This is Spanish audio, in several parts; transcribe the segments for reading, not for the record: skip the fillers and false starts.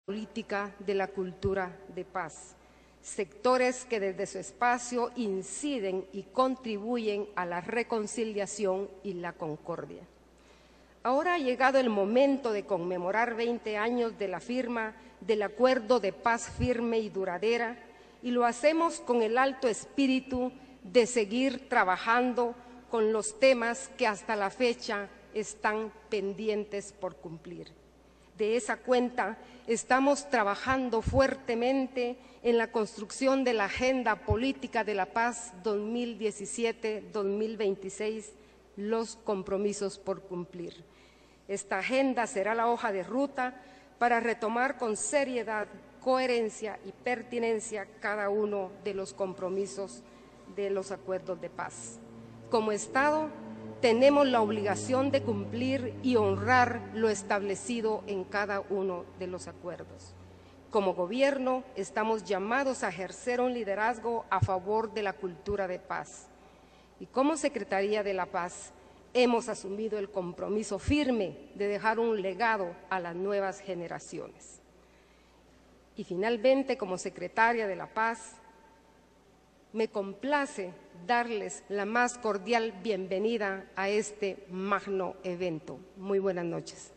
política de la cultura de paz, sectores que desde su espacio inciden y contribuyen a la reconciliación y la concordia. Ahora ha llegado el momento de conmemorar 20 años de la firma del Acuerdo de Paz firme y duradera, y lo hacemos con el alto espíritu de seguir trabajando con los temas que hasta la fecha están pendientes por cumplir. De esa cuenta, estamos trabajando fuertemente en la construcción de la Agenda Política de la Paz 2017-2026, los compromisos por cumplir. Esta agenda será la hoja de ruta para retomar con seriedad, coherencia y pertinencia cada uno de los compromisos de los acuerdos de paz. Como Estado, tenemos la obligación de cumplir y honrar lo establecido en cada uno de los acuerdos. Como Gobierno, estamos llamados a ejercer un liderazgo a favor de la cultura de paz. Y como Secretaría de la Paz, hemos asumido el compromiso firme de dejar un legado a las nuevas generaciones. Y finalmente, como Secretaria de la Paz, me complace darles la más cordial bienvenida a este magno evento. Muy buenas noches.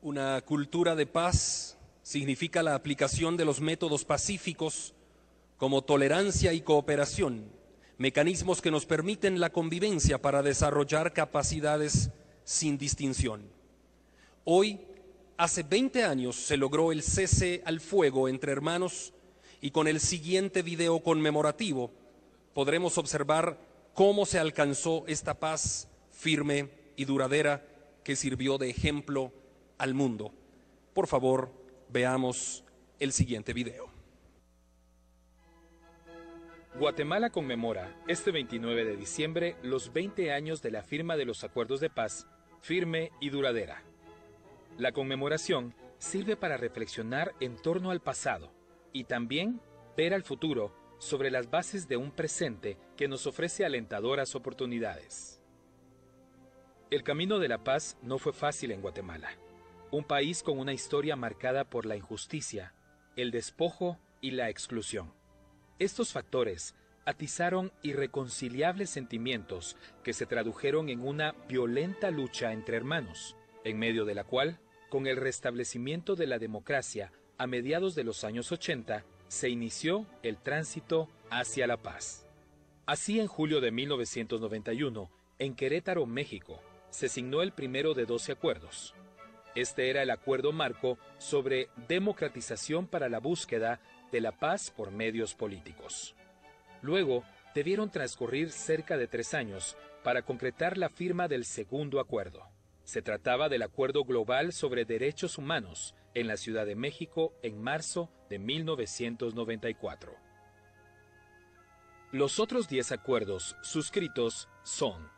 Una cultura de paz significa la aplicación de los métodos pacíficos como tolerancia y cooperación, mecanismos que nos permiten la convivencia para desarrollar capacidades sin distinción. Hoy, hace 20 años, se logró el cese al fuego entre hermanos y con el siguiente video conmemorativo podremos observar cómo se alcanzó esta paz firme y duradera que sirvió de ejemplo al mundo. Por favor, veamos el siguiente video. Guatemala conmemora este 29 de diciembre los 20 años de la firma de los acuerdos de paz firme y duradera. La conmemoración sirve para reflexionar en torno al pasado y también ver al futuro sobre las bases de un presente que nos ofrece alentadoras oportunidades. El camino de la paz no fue fácil en Guatemala, un país con una historia marcada por la injusticia, el despojo y la exclusión. Estos factores atizaron irreconciliables sentimientos que se tradujeron en una violenta lucha entre hermanos, en medio de la cual, con el restablecimiento de la democracia a mediados de los años 80, se inició el tránsito hacia la paz. Así, en julio de 1991, en Querétaro, México, se signó el primero de 12 acuerdos. Este era el acuerdo marco sobre democratización para la búsqueda de la paz por medios políticos. Luego, debieron transcurrir cerca de 3 años para concretar la firma del segundo acuerdo. Se trataba del Acuerdo Global sobre Derechos Humanos en la Ciudad de México en marzo de 1994. Los otros 10 acuerdos suscritos son: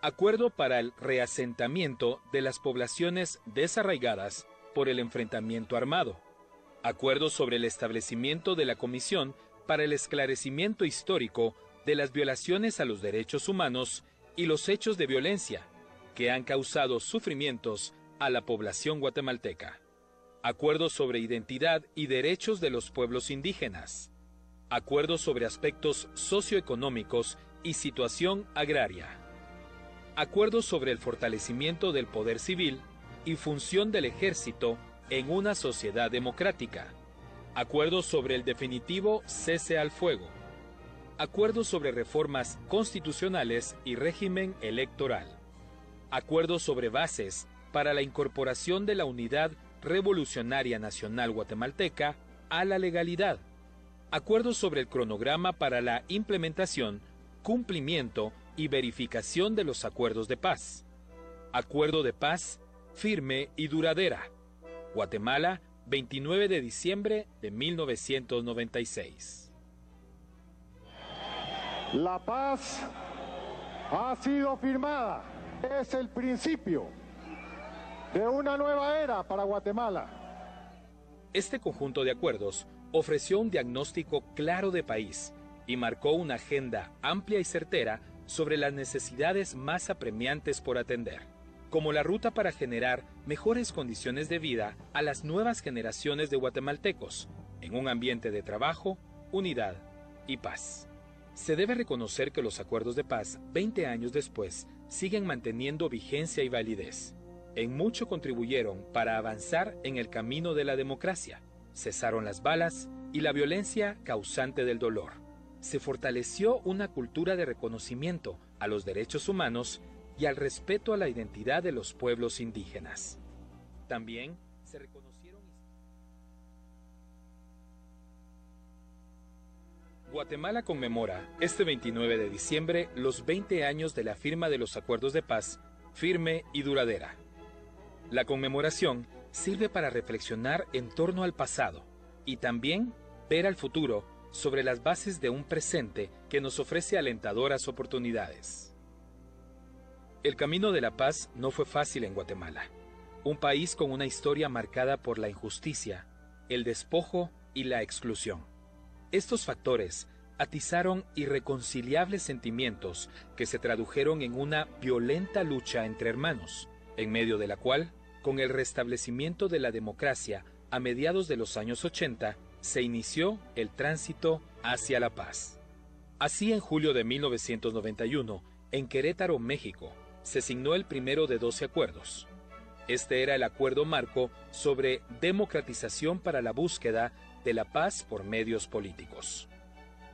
Acuerdo para el reasentamiento de las poblaciones desarraigadas por el enfrentamiento armado. Acuerdo sobre el establecimiento de la Comisión para el Esclarecimiento Histórico de las violaciones a los derechos humanos y los hechos de violencia que han causado sufrimientos a la población guatemalteca. Acuerdo sobre identidad y derechos de los pueblos indígenas. Acuerdo sobre aspectos socioeconómicos y situación agraria. Acuerdo sobre el fortalecimiento del poder civil y función del ejército en una sociedad democrática. Acuerdo sobre el definitivo cese al fuego. Acuerdo sobre reformas constitucionales y régimen electoral. Acuerdo sobre bases para la incorporación de la Unidad Revolucionaria Nacional Guatemalteca a la legalidad. Acuerdo sobre el cronograma para la implementación, cumplimiento y verificación de los acuerdos de paz. Acuerdo de paz firme y duradera. Guatemala, 29 de diciembre de 1996. La paz ha sido firmada. Es el principio de una nueva era para Guatemala. Este conjunto de acuerdos ofreció un diagnóstico claro de país y marcó una agenda amplia y certera sobre las necesidades más apremiantes por atender, como la ruta para generar mejores condiciones de vida a las nuevas generaciones de guatemaltecos, en un ambiente de trabajo, unidad y paz. Se debe reconocer que los acuerdos de paz, 20 años después, siguen manteniendo vigencia y validez. En mucho contribuyeron para avanzar en el camino de la democracia. Cesaron las balas y la violencia causante del dolor. Se fortaleció una cultura de reconocimiento a los derechos humanos y al respeto a la identidad de los pueblos indígenas. También se reconocieron... Guatemala conmemora este 29 de diciembre los 20 años de la firma de los acuerdos de paz, firme y duradera. La conmemoración sirve para reflexionar en torno al pasado y también ver al futuro sobre las bases de un presente que nos ofrece alentadoras oportunidades. El camino de la paz no fue fácil en Guatemala, un país con una historia marcada por la injusticia, el despojo y la exclusión. Estos factores atizaron irreconciliables sentimientos que se tradujeron en una violenta lucha entre hermanos, en medio de la cual, con el restablecimiento de la democracia a mediados de los años 80, se inició el tránsito hacia la paz. Así, en julio de 1991, en Querétaro, México, se signó el primero de 12 acuerdos. Este era el acuerdo marco sobre democratización para la búsqueda de la paz por medios políticos.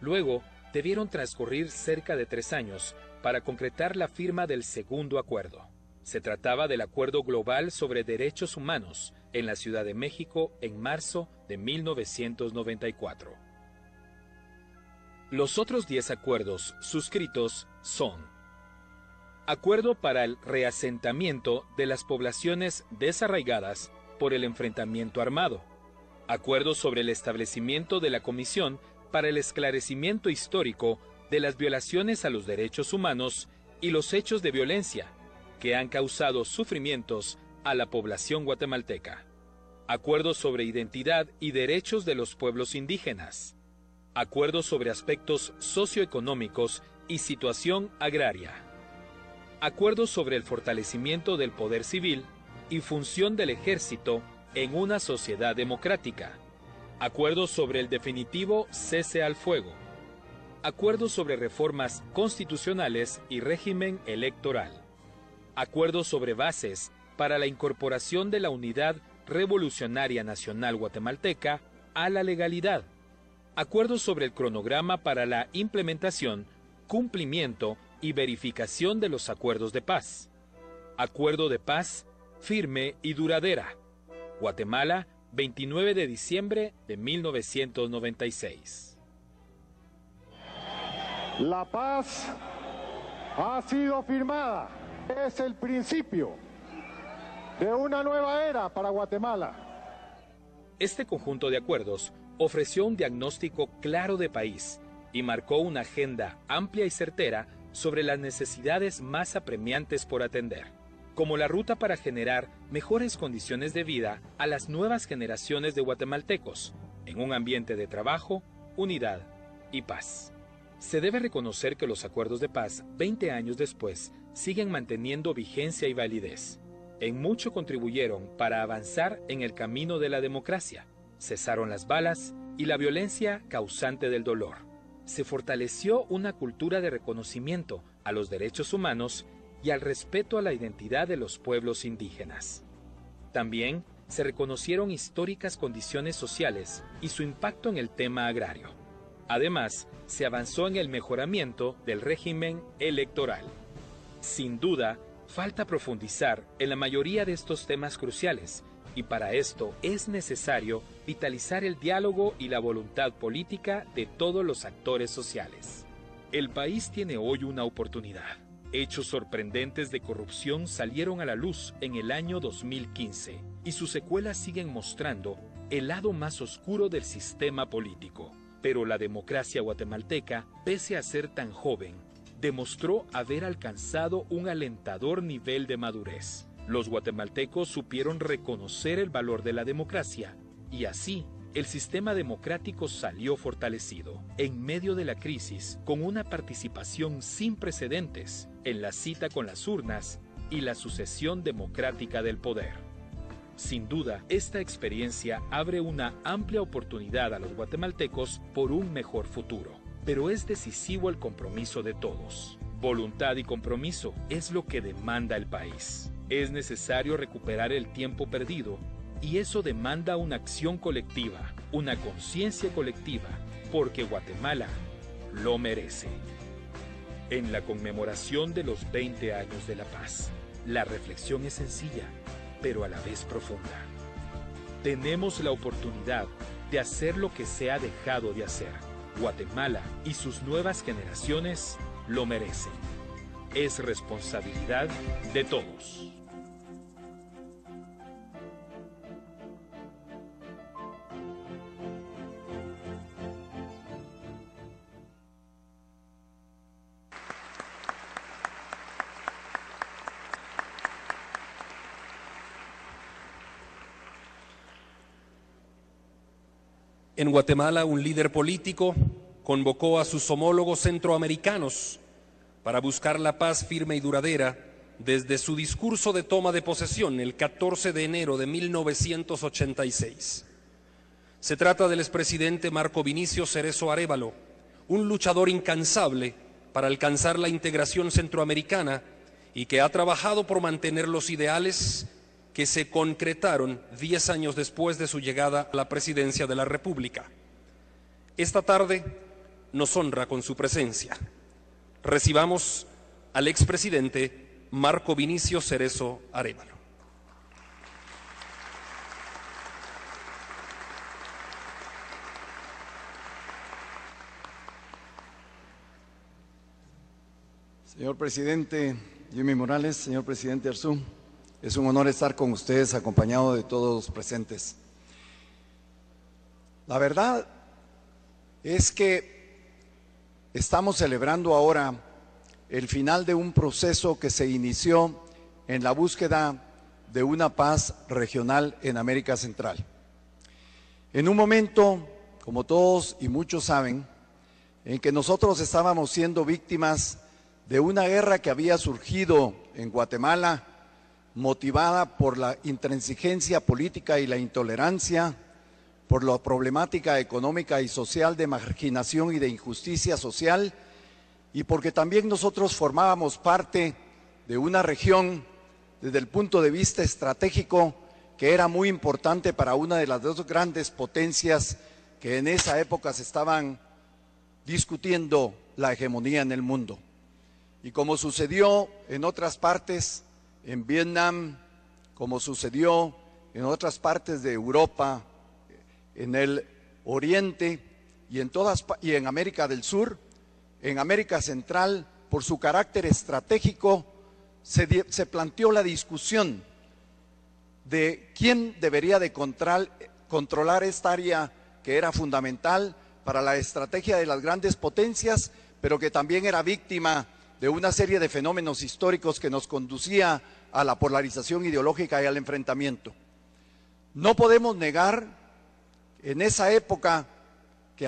Luego, debieron transcurrir cerca de 3 años para concretar la firma del segundo acuerdo. Se trataba del Acuerdo Global sobre Derechos Humanos en la Ciudad de México en marzo de 1994. Los otros 10 acuerdos suscritos son: Acuerdo para el reasentamiento de las poblaciones desarraigadas por el enfrentamiento armado. Acuerdo sobre el establecimiento de la Comisión para el esclarecimiento histórico de las violaciones a los derechos humanos y los hechos de violencia que han causado sufrimientos a la población guatemalteca. Acuerdo sobre identidad y derechos de los pueblos indígenas. Acuerdo sobre aspectos socioeconómicos y situación agraria. Acuerdo sobre el fortalecimiento del poder civil y función del ejército en una sociedad democrática. Acuerdo sobre el definitivo cese al fuego. Acuerdo sobre reformas constitucionales y régimen electoral. Acuerdo sobre bases para la incorporación de la Unidad Revolucionaria Nacional Guatemalteca a la legalidad. Acuerdo sobre el cronograma para la implementación, cumplimiento y verificación de los acuerdos de paz. Acuerdo de paz firme y duradera. Guatemala, 29 de diciembre de 1996. La paz ha sido firmada. Es el principio de una nueva era para Guatemala. Este conjunto de acuerdos ofreció un diagnóstico claro de país y marcó una agenda amplia y certera sobre las necesidades más apremiantes por atender, como la ruta para generar mejores condiciones de vida a las nuevas generaciones de guatemaltecos, en un ambiente de trabajo, unidad y paz. Se debe reconocer que los acuerdos de paz, 20 años después, siguen manteniendo vigencia y validez. En mucho contribuyeron para avanzar en el camino de la democracia. Cesaron las balas y la violencia causante del dolor. Se fortaleció una cultura de reconocimiento a los derechos humanos y al respeto a la identidad de los pueblos indígenas. También se reconocieron históricas condiciones sociales y su impacto en el tema agrario. Además, se avanzó en el mejoramiento del régimen electoral. Sin duda, falta profundizar en la mayoría de estos temas cruciales, y para esto es necesario vitalizar el diálogo y la voluntad política de todos los actores sociales. El país tiene hoy una oportunidad. Hechos sorprendentes de corrupción salieron a la luz en el año 2015, y sus secuelas siguen mostrando el lado más oscuro del sistema político. Pero la democracia guatemalteca, pese a ser tan joven, demostró haber alcanzado un alentador nivel de madurez. Los guatemaltecos supieron reconocer el valor de la democracia y así el sistema democrático salió fortalecido en medio de la crisis con una participación sin precedentes en la cita con las urnas y la sucesión democrática del poder. Sin duda, esta experiencia abre una amplia oportunidad a los guatemaltecos por un mejor futuro, pero es decisivo el compromiso de todos. Voluntad y compromiso es lo que demanda el país. Es necesario recuperar el tiempo perdido y eso demanda una acción colectiva, una conciencia colectiva, porque Guatemala lo merece. En la conmemoración de los 20 años de la paz, la reflexión es sencilla, pero a la vez profunda. Tenemos la oportunidad de hacer lo que se ha dejado de hacer. Guatemala y sus nuevas generaciones lo merecen. Es responsabilidad de todos. En Guatemala, un líder político convocó a sus homólogos centroamericanos para buscar la paz firme y duradera desde su discurso de toma de posesión el 14 de enero de 1986. Se trata del expresidente Marco Vinicio Cerezo Arévalo, un luchador incansable para alcanzar la integración centroamericana y que ha trabajado por mantener los ideales que se concretaron 10 años después de su llegada a la presidencia de la República. Esta tarde nos honra con su presencia. Recibamos al expresidente Marco Vinicio Cerezo Arévalo. Señor presidente Jimmy Morales, señor presidente Arzú, es un honor estar con ustedes acompañado de todos los presentes. La verdad es que estamos celebrando ahora el final de un proceso que se inició en la búsqueda de una paz regional en América Central. En un momento, como todos y muchos saben, en que nosotros estábamos siendo víctimas de una guerra que había surgido en Guatemala, motivada por la intransigencia política y la intolerancia, por la problemática económica y social de marginación y de injusticia social, y porque también nosotros formábamos parte de una región desde el punto de vista estratégico que era muy importante para una de las dos grandes potencias que en esa época se estaban discutiendo la hegemonía en el mundo. Y como sucedió en otras partes, en Vietnam, como sucedió en otras partes de Europa, en el Oriente y en América del Sur, en América Central, por su carácter estratégico, se planteó la discusión de quién debería de controlar esta área que era fundamental para la estrategia de las grandes potencias, pero que también era víctima de una serie de fenómenos históricos que nos conducía a la polarización ideológica y al enfrentamiento. No podemos negar en esa época que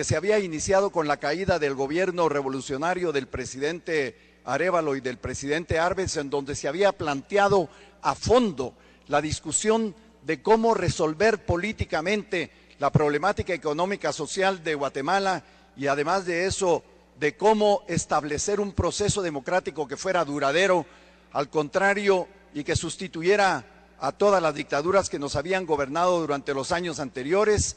se había iniciado con la caída del gobierno revolucionario del presidente Arévalo y del presidente Arbenz, en donde se había planteado a fondo la discusión de cómo resolver políticamente la problemática económica social de Guatemala y además de eso, de cómo establecer un proceso democrático que fuera duradero, al contrario, y que sustituyera a todas las dictaduras que nos habían gobernado durante los años anteriores.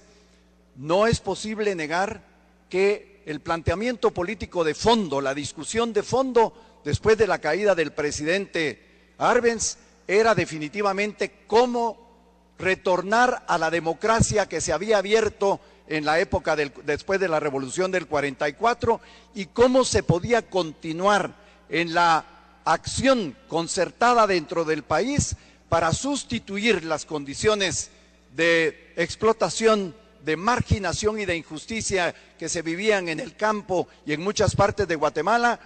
No es posible negar que el planteamiento político de fondo, la discusión de fondo después de la caída del presidente Arbenz, era definitivamente cómo retornar a la democracia que se había abierto en la época después de la Revolución del 44 y cómo se podía continuar en la acción concertada dentro del país para sustituir las condiciones de explotación, de marginación y de injusticia que se vivían en el campo y en muchas partes de Guatemala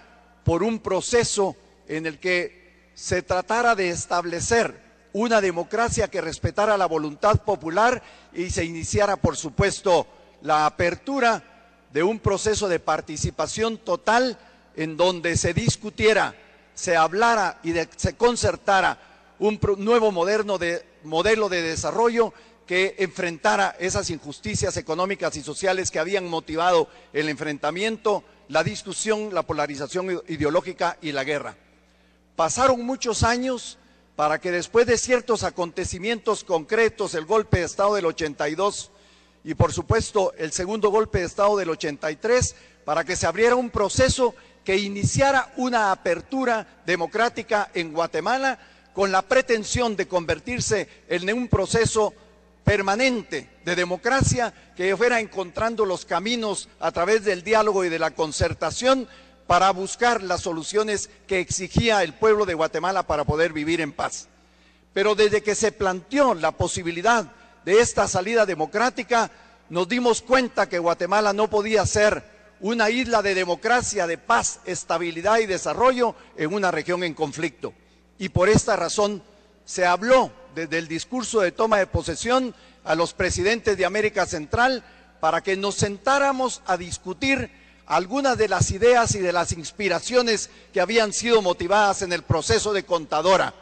por un proceso en el que se tratara de establecer una democracia que respetara la voluntad popular y se iniciara, por supuesto, la apertura de un proceso de participación total en donde se discutiera, se hablara y se concertara un nuevo modelo de desarrollo que enfrentara esas injusticias económicas y sociales que habían motivado el enfrentamiento, la discusión, la polarización ideológica y la guerra. Pasaron muchos años para que después de ciertos acontecimientos concretos, el golpe de Estado del 82 y por supuesto el segundo golpe de Estado del 83, para que se abriera un proceso que iniciara una apertura democrática en Guatemala con la pretensión de convertirse en un proceso permanente de democracia que fuera encontrando los caminos a través del diálogo y de la concertación para buscar las soluciones que exigía el pueblo de Guatemala para poder vivir en paz. Pero desde que se planteó la posibilidad de esta salida democrática, nos dimos cuenta que Guatemala no podía ser una isla de democracia, de paz, estabilidad y desarrollo en una región en conflicto. Y por esta razón se habló desde el discurso de toma de posesión a los presidentes de América Central para que nos sentáramos a discutir algunas de las ideas y de las inspiraciones que habían sido motivadas en el proceso de Contadora.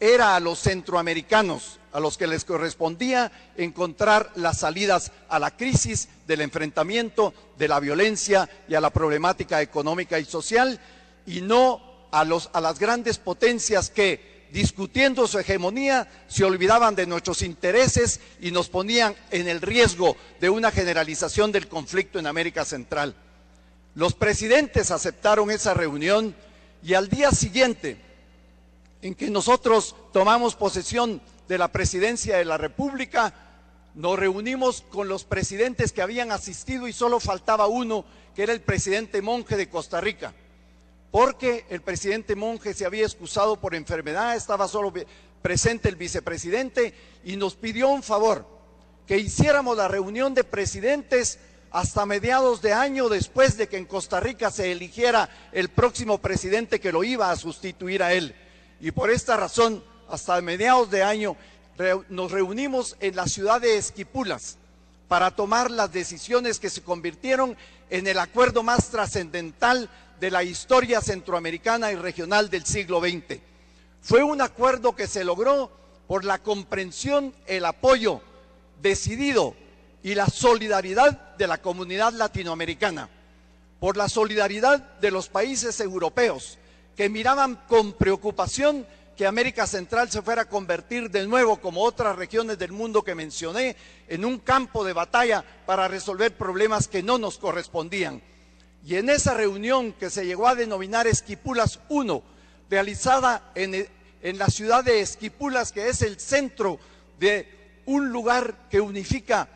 Era a los centroamericanos a los que les correspondía encontrar las salidas a la crisis del enfrentamiento, de la violencia y a la problemática económica y social, y no a las grandes potencias que, discutiendo su hegemonía, se olvidaban de nuestros intereses y nos ponían en el riesgo de una generalización del conflicto en América Central. Los presidentes aceptaron esa reunión y al día siguiente en que nosotros tomamos posesión de la presidencia de la República, nos reunimos con los presidentes que habían asistido y solo faltaba uno, que era el presidente Monge de Costa Rica, porque el presidente Monge se había excusado por enfermedad, estaba solo presente el vicepresidente y nos pidió un favor, que hiciéramos la reunión de presidentes hasta mediados de año, después de que en Costa Rica se eligiera el próximo presidente que lo iba a sustituir a él. Y por esta razón, hasta mediados de año, nos reunimos en la ciudad de Esquipulas para tomar las decisiones que se convirtieron en el acuerdo más trascendental de la historia centroamericana y regional del siglo XX. Fue un acuerdo que se logró por la comprensión, el apoyo decidido y la solidaridad de la comunidad latinoamericana, por la solidaridad de los países europeos, que miraban con preocupación que América Central se fuera a convertir de nuevo, como otras regiones del mundo que mencioné, en un campo de batalla para resolver problemas que no nos correspondían. Y en esa reunión que se llegó a denominar Esquipulas I, realizada en la ciudad de Esquipulas, que es el centro de un lugar que unifica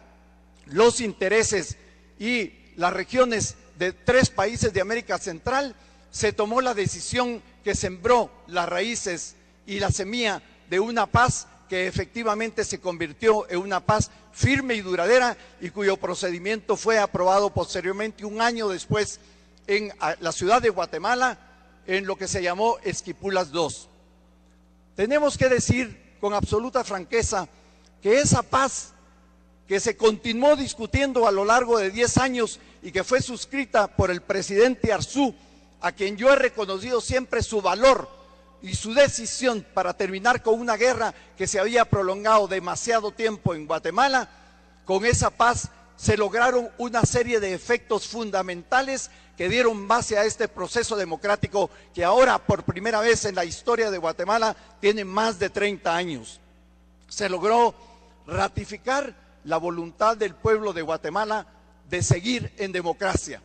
los intereses y las regiones de 3 países de América Central, se tomó la decisión que sembró las raíces y la semilla de una paz que efectivamente se convirtió en una paz firme y duradera y cuyo procedimiento fue aprobado posteriormente un año después en la ciudad de Guatemala, en lo que se llamó Esquipulas II. Tenemos que decir con absoluta franqueza que esa paz que se continuó discutiendo a lo largo de 10 años y que fue suscrita por el presidente Arzú, a quien yo he reconocido siempre su valor y su decisión para terminar con una guerra que se había prolongado demasiado tiempo en Guatemala, con esa paz se lograron una serie de efectos fundamentales que dieron base a este proceso democrático que ahora por primera vez en la historia de Guatemala tiene más de 30 años. Se logró ratificar la voluntad del pueblo de Guatemala de seguir en democracia.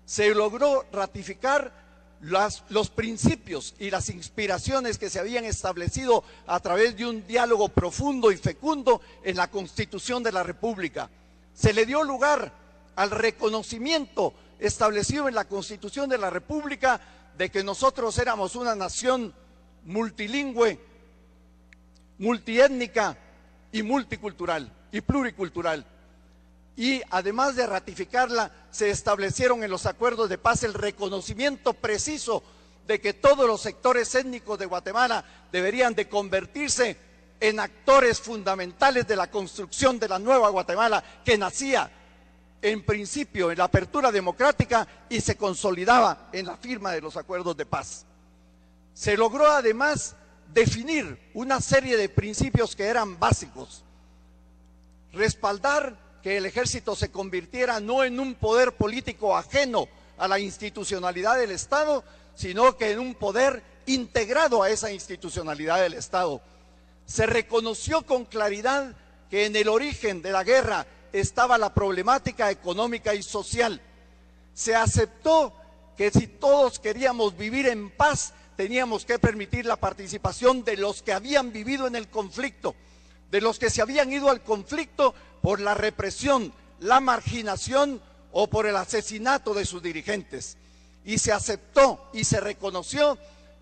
Se logró ratificar los principios y las inspiraciones que se habían establecido a través de un diálogo profundo y fecundo en la Constitución de la República. Se le dio lugar al reconocimiento establecido en la Constitución de la República de que nosotros éramos una nación multilingüe, multiétnica y multicultural y pluricultural. Y además de ratificarla, se establecieron en los acuerdos de paz el reconocimiento preciso de que todos los sectores étnicos de Guatemala deberían de convertirse en actores fundamentales de la construcción de la nueva Guatemala que nacía en principio en la apertura democrática y se consolidaba en la firma de los acuerdos de paz. Se logró además definir una serie de principios que eran básicos. Respaldar que el ejército se convirtiera no en un poder político ajeno a la institucionalidad del Estado, sino que en un poder integrado a esa institucionalidad del Estado. Se reconoció con claridad que en el origen de la guerra estaba la problemática económica y social. Se aceptó que si todos queríamos vivir en paz, teníamos que permitir la participación de los que habían vivido en el conflicto, de los que se habían ido al conflicto por la represión, la marginación o por el asesinato de sus dirigentes. Y se aceptó y se reconoció,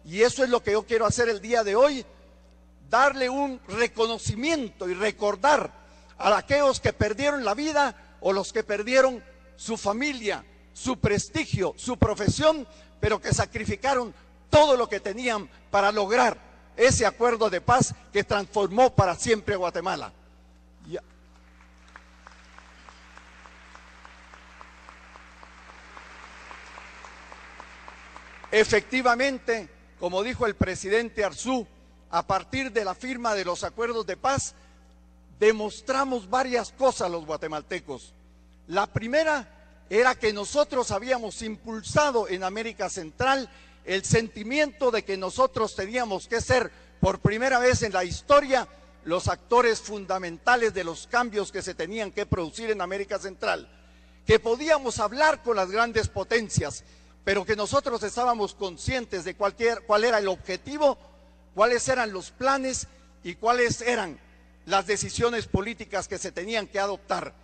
y eso es lo que yo quiero hacer el día de hoy, darle un reconocimiento y recordar a aquellos que perdieron la vida o los que perdieron su familia, su prestigio, su profesión, pero que sacrificaron todo lo que tenían para lograr ese acuerdo de paz que transformó para siempre a Guatemala. Efectivamente, como dijo el presidente Arzú, a partir de la firma de los acuerdos de paz, demostramos varias cosas los guatemaltecos. La primera era que nosotros habíamos impulsado en América Central el sentimiento de que nosotros teníamos que ser, por primera vez en la historia, los actores fundamentales de los cambios que se tenían que producir en América Central, que podíamos hablar con las grandes potencias, pero que nosotros estábamos conscientes de cuál era el objetivo, cuáles eran los planes y cuáles eran las decisiones políticas que se tenían que adoptar.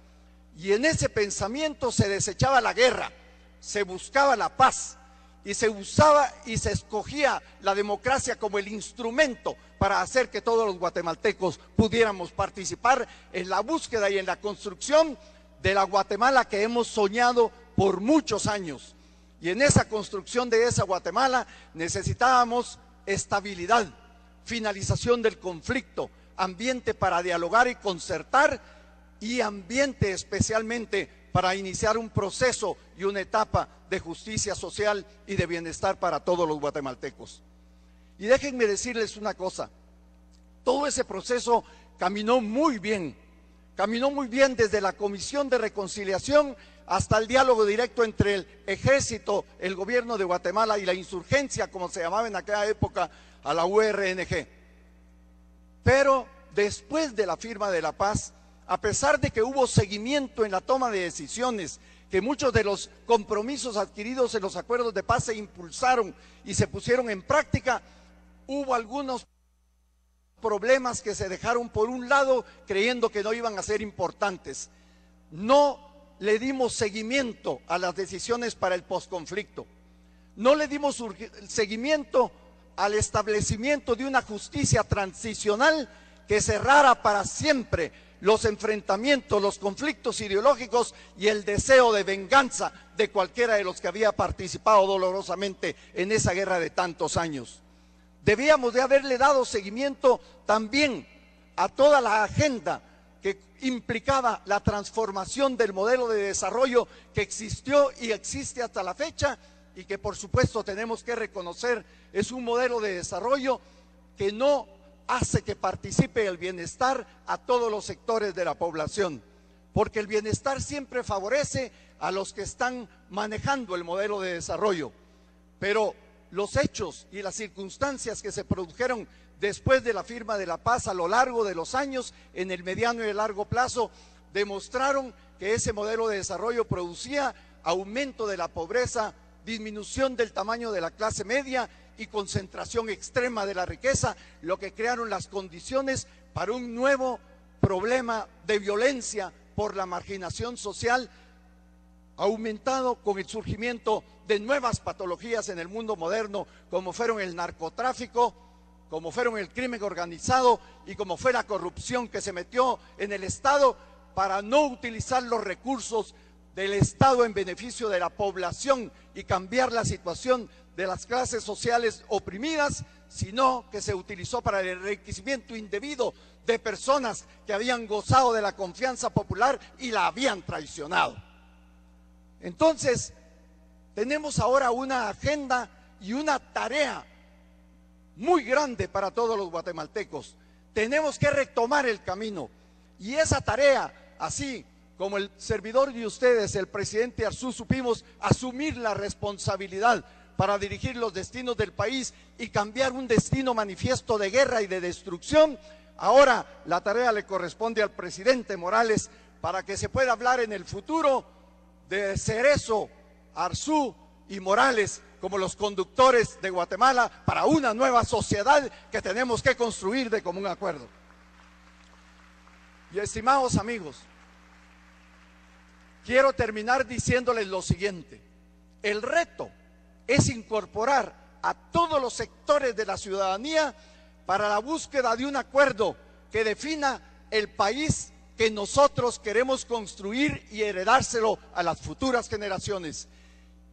Y en ese pensamiento se desechaba la guerra, se buscaba la paz, y se usaba y se escogía la democracia como el instrumento para hacer que todos los guatemaltecos pudiéramos participar en la búsqueda y en la construcción de la Guatemala que hemos soñado por muchos años. Y en esa construcción de esa Guatemala necesitábamos estabilidad, finalización del conflicto, ambiente para dialogar y concertar, y ambiente especialmente para iniciar un proceso y una etapa de justicia social y de bienestar para todos los guatemaltecos. Y déjenme decirles una cosa, todo ese proceso caminó muy bien desde la Comisión de Reconciliación hasta el diálogo directo entre el ejército, el gobierno de Guatemala y la insurgencia, como se llamaba en aquella época, a la URNG. Pero después de la firma de la paz, a pesar de que hubo seguimiento en la toma de decisiones, que muchos de los compromisos adquiridos en los acuerdos de paz se impulsaron y se pusieron en práctica, hubo algunos problemas que se dejaron por un lado creyendo que no iban a ser importantes. No le dimos seguimiento a las decisiones para el posconflicto. No le dimos seguimiento al establecimiento de una justicia transicional que cerrara para siempre los enfrentamientos, los conflictos ideológicos y el deseo de venganza de cualquiera de los que había participado dolorosamente en esa guerra de tantos años. Debíamos de haberle dado seguimiento también a toda la agenda que implicaba la transformación del modelo de desarrollo que existió y existe hasta la fecha, y que por supuesto tenemos que reconocer es un modelo de desarrollo que no hace que participe el bienestar a todos los sectores de la población, porque el bienestar siempre favorece a los que están manejando el modelo de desarrollo, pero los hechos y las circunstancias que se produjeron después de la firma de la paz a lo largo de los años, en el mediano y el largo plazo, demostraron que ese modelo de desarrollo producía aumento de la pobreza, disminución del tamaño de la clase media y concentración extrema de la riqueza, lo que crearon las condiciones para un nuevo problema de violencia por la marginación social, aumentado con el surgimiento de nuevas patologías en el mundo moderno, como fueron el narcotráfico, como fueron el crimen organizado y como fue la corrupción que se metió en el Estado para no utilizar los recursos del Estado en beneficio de la población y cambiar la situación de las clases sociales oprimidas, sino que se utilizó para el enriquecimiento indebido de personas que habían gozado de la confianza popular y la habían traicionado. Entonces, tenemos ahora una agenda y una tarea muy grande para todos los guatemaltecos. Tenemos que retomar el camino, y esa tarea, así como el servidor de ustedes, el presidente Arzú, supimos asumir la responsabilidad para dirigir los destinos del país y cambiar un destino manifiesto de guerra y de destrucción. Ahora la tarea le corresponde al presidente Morales para que se pueda hablar en el futuro de Cerezo, Arzú y Morales como los conductores de Guatemala para una nueva sociedad que tenemos que construir de común acuerdo. Y estimados amigos, quiero terminar diciéndoles lo siguiente: el reto es incorporar a todos los sectores de la ciudadanía para la búsqueda de un acuerdo que defina el país que nosotros queremos construir y heredárselo a las futuras generaciones.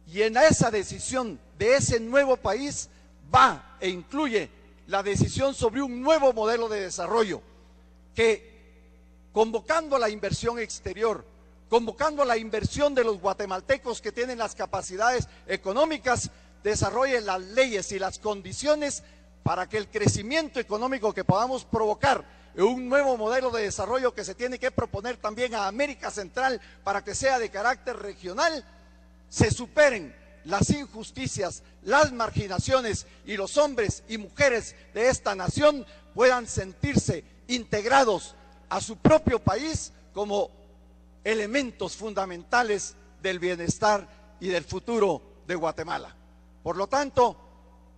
Y en esa decisión de ese nuevo país va e incluye la decisión sobre un nuevo modelo de desarrollo que, convocando a la inversión exterior, convocando a la inversión de los guatemaltecos que tienen las capacidades económicas, desarrollen las leyes y las condiciones para que el crecimiento económico que podamos provocar en un nuevo modelo de desarrollo que se tiene que proponer también a América Central para que sea de carácter regional, se superen las injusticias, las marginaciones, y los hombres y mujeres de esta nación puedan sentirse integrados a su propio país como elementos fundamentales del bienestar y del futuro de Guatemala. Por lo tanto,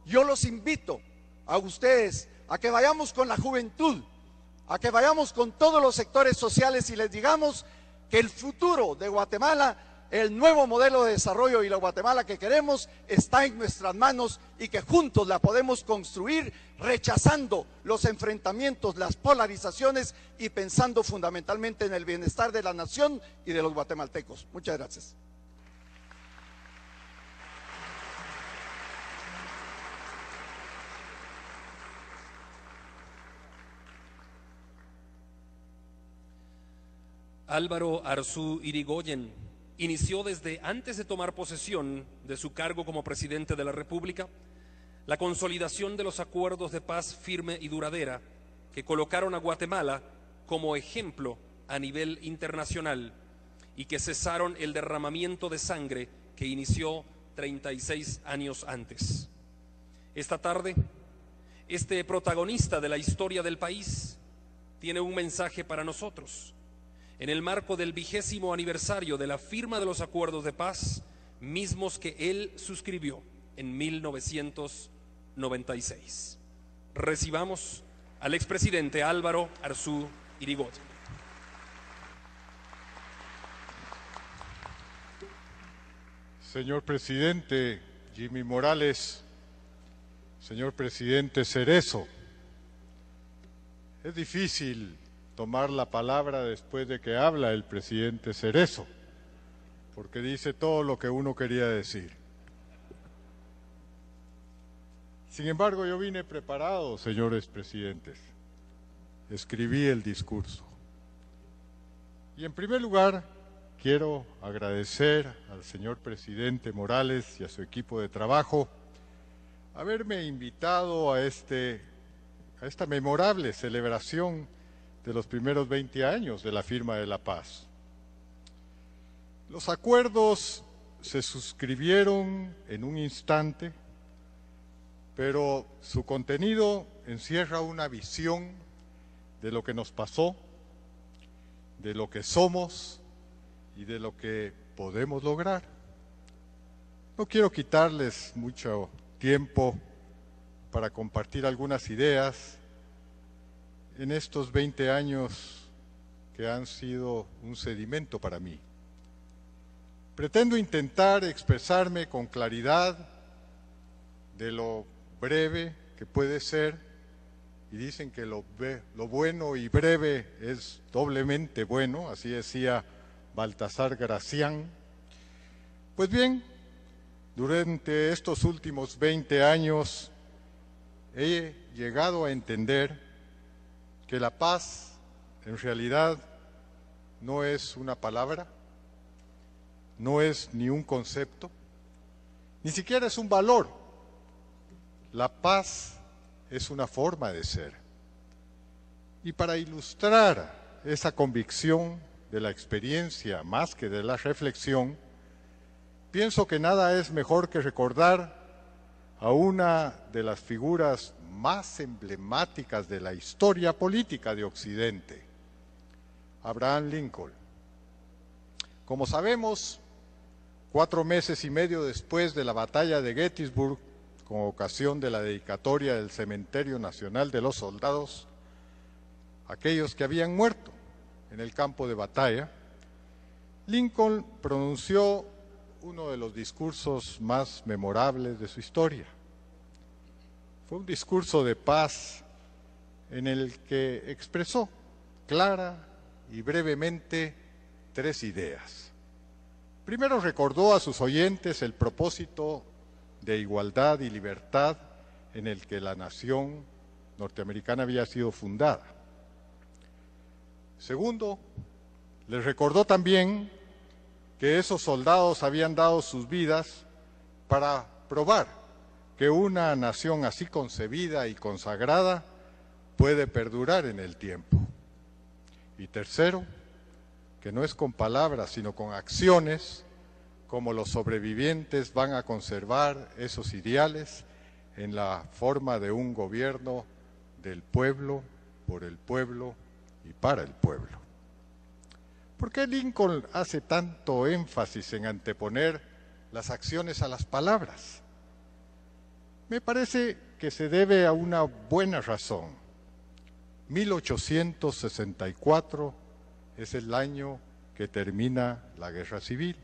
yo los invito a ustedes a que vayamos con la juventud, a que vayamos con todos los sectores sociales y les digamos que el futuro de Guatemala, el nuevo modelo de desarrollo y la Guatemala que queremos está en nuestras manos y que juntos la podemos construir, rechazando los enfrentamientos, las polarizaciones y pensando fundamentalmente en el bienestar de la nación y de los guatemaltecos. Muchas gracias. Álvaro Arzú Irigoyen inició desde antes de tomar posesión de su cargo como presidente de la República la consolidación de los acuerdos de paz firme y duradera que colocaron a Guatemala como ejemplo a nivel internacional y que cesaron el derramamiento de sangre que inició 36 años antes. Esta tarde, este protagonista de la historia del país tiene un mensaje para nosotros. En el marco del 20º aniversario de la firma de los acuerdos de paz, mismos que él suscribió en 1996. Recibamos al expresidente Álvaro Arzú Irigoyen. Señor presidente Jimmy Morales, señor presidente Cerezo, es difícil tomar la palabra después de que habla el presidente Cerezo, porque dice todo lo que uno quería decir. Sin embargo, yo vine preparado, señores presidentes. Escribí el discurso. Y en primer lugar, quiero agradecer al señor presidente Morales y a su equipo de trabajo haberme invitado a esta memorable celebración de los primeros 20 años de la firma de la paz. Los acuerdos se suscribieron en un instante, pero su contenido encierra una visión de lo que nos pasó, de lo que somos y de lo que podemos lograr. No quiero quitarles mucho tiempo para compartir algunas ideas en estos 20 años que han sido un sedimento para mí. Pretendo intentar expresarme con claridad de lo breve que puede ser, y dicen que lo bueno y breve es doblemente bueno, así decía Baltasar Gracián. Pues bien, Durante estos últimos 20 años he llegado a entender que la paz en realidad no es una palabra, no es ni un concepto, ni siquiera es un valor. La paz es una forma de ser. Y para ilustrar esa convicción de la experiencia más que de la reflexión, pienso que nada es mejor que recordar a una de las figuras más emblemáticas de la historia política de Occidente, Abraham Lincoln. Como sabemos, 4 meses y medio después de la batalla de Gettysburg, con ocasión de la dedicatoria del Cementerio Nacional de los Soldados, aquellos que habían muerto en el campo de batalla, Lincoln pronunció uno de los discursos más memorables de su historia. Fue un discurso de paz en el que expresó clara y brevemente 3 ideas. Primero recordó a sus oyentes el propósito de igualdad y libertad en el que la nación norteamericana había sido fundada. Segundo, les recordó también que esos soldados habían dado sus vidas para probar que una nación así concebida y consagrada puede perdurar en el tiempo. Y tercero, que no es con palabras, sino con acciones, como los sobrevivientes van a conservar esos ideales en la forma de un gobierno del pueblo, por el pueblo y para el pueblo. ¿Por qué Lincoln hace tanto énfasis en anteponer las acciones a las palabras? Me parece que se debe a una buena razón. 1864 es el año que termina la Guerra Civil.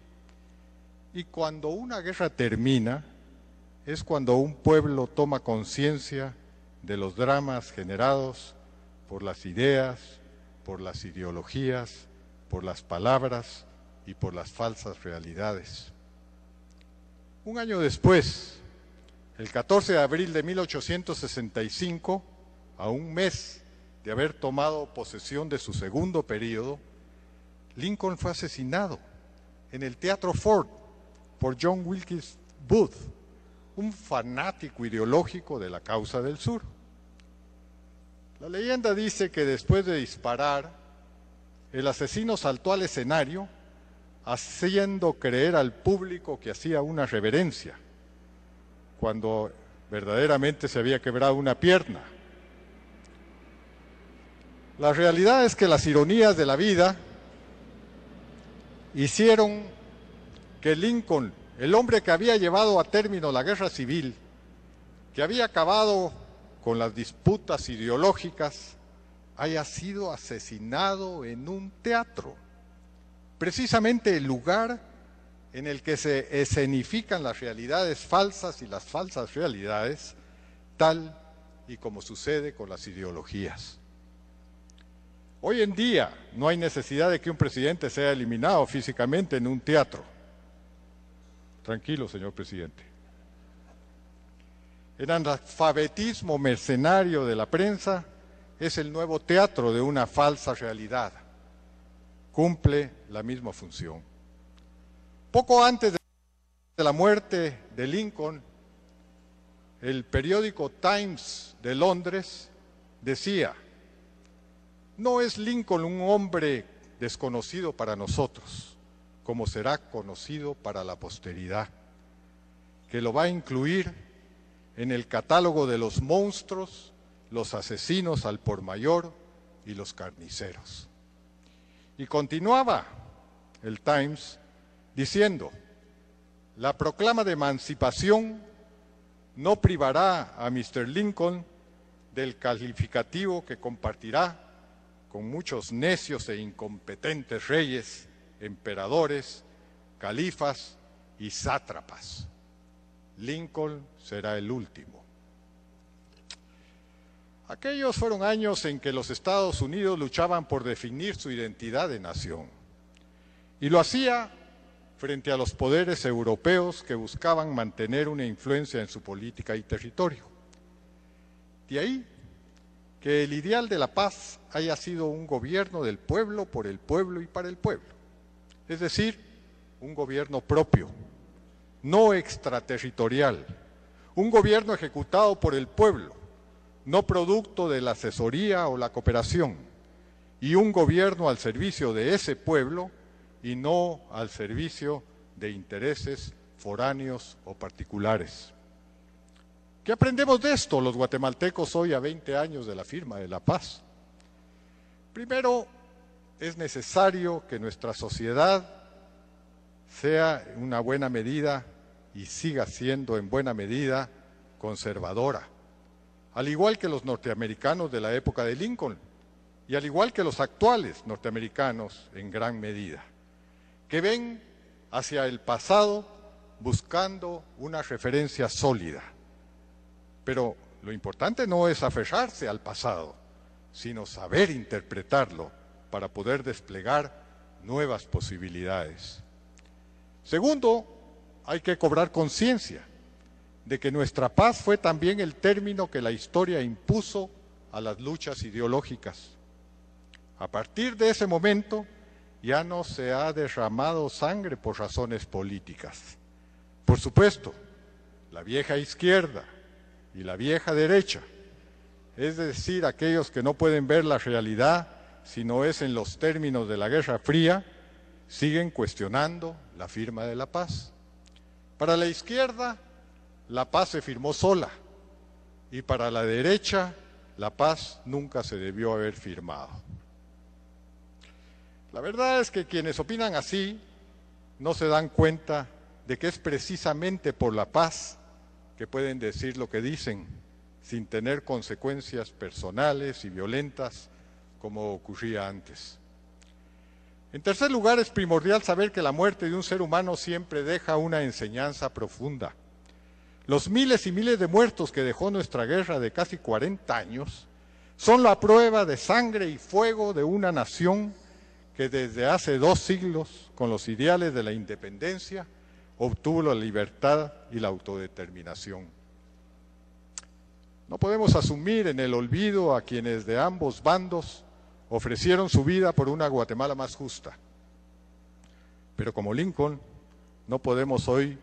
Y cuando una guerra termina, es cuando un pueblo toma conciencia de los dramas generados por las ideas, por las ideologías, por las palabras y por las falsas realidades. Un año después, el 14 de abril de 1865, a un mes de haber tomado posesión de su segundo período, Lincoln fue asesinado en el Teatro Ford por John Wilkes Booth, un fanático ideológico de la causa del sur. La leyenda dice que después de disparar, el asesino saltó al escenario haciendo creer al público que hacía una reverencia, cuando verdaderamente se había quebrado una pierna. La realidad es que las ironías de la vida hicieron que Lincoln, el hombre que había llevado a término la guerra civil, que había acabado con las disputas ideológicas, haya sido asesinado en un teatro, precisamente el lugar en el que se escenifican las realidades falsas y las falsas realidades, tal y como sucede con las ideologías. Hoy en día no hay necesidad de que un presidente sea eliminado físicamente en un teatro. Tranquilo, señor presidente. El analfabetismo mercenario de la prensa es el nuevo teatro de una falsa realidad. Cumple la misma función. Poco antes de la muerte de Lincoln, el periódico Times de Londres decía: no es Lincoln un hombre desconocido para nosotros, como será conocido para la posteridad, que lo va a incluir en el catálogo de los monstruos, los asesinos al por mayor y los carniceros. Y continuaba el Times diciendo: la proclama de emancipación no privará a Mr. Lincoln del calificativo que compartirá con muchos necios e incompetentes reyes, emperadores, califas y sátrapas. Lincoln será el último. Aquellos fueron años en que los Estados Unidos luchaban por definir su identidad de nación. Y lo hacía frente a los poderes europeos que buscaban mantener una influencia en su política y territorio. De ahí que el ideal de la paz haya sido un gobierno del pueblo, por el pueblo y para el pueblo. Es decir, un gobierno propio, no extraterritorial, un gobierno ejecutado por el pueblo, no producto de la asesoría o la cooperación, y un gobierno al servicio de ese pueblo y no al servicio de intereses foráneos o particulares. ¿Qué aprendemos de esto los guatemaltecos hoy a 20 años de la firma de la paz? Primero, es necesario que nuestra sociedad sea en una buena medida y siga siendo en buena medida conservadora, al igual que los norteamericanos de la época de Lincoln y al igual que los actuales norteamericanos en gran medida, que ven hacia el pasado buscando una referencia sólida. Pero lo importante no es aferrarse al pasado, sino saber interpretarlo para poder desplegar nuevas posibilidades. Segundo, hay que cobrar conciencia de que nuestra paz fue también el término que la historia impuso a las luchas ideológicas. A partir de ese momento, ya no se ha derramado sangre por razones políticas. Por supuesto, la vieja izquierda y la vieja derecha, es decir, aquellos que no pueden ver la realidad si no es en los términos de la Guerra Fría, siguen cuestionando la firma de la paz. Para la izquierda, la paz se firmó sola, y para la derecha, la paz nunca se debió haber firmado. La verdad es que quienes opinan así no se dan cuenta de que es precisamente por la paz que pueden decir lo que dicen, sin tener consecuencias personales y violentas como ocurría antes. En tercer lugar, es primordial saber que la muerte de un ser humano siempre deja una enseñanza profunda. Los miles y miles de muertos que dejó nuestra guerra de casi 40 años son la prueba de sangre y fuego de una nación que desde hace 2 siglos, con los ideales de la independencia, obtuvo la libertad y la autodeterminación. No podemos asumir en el olvido a quienes de ambos bandos ofrecieron su vida por una Guatemala más justa. Pero como Lincoln, no podemos hoy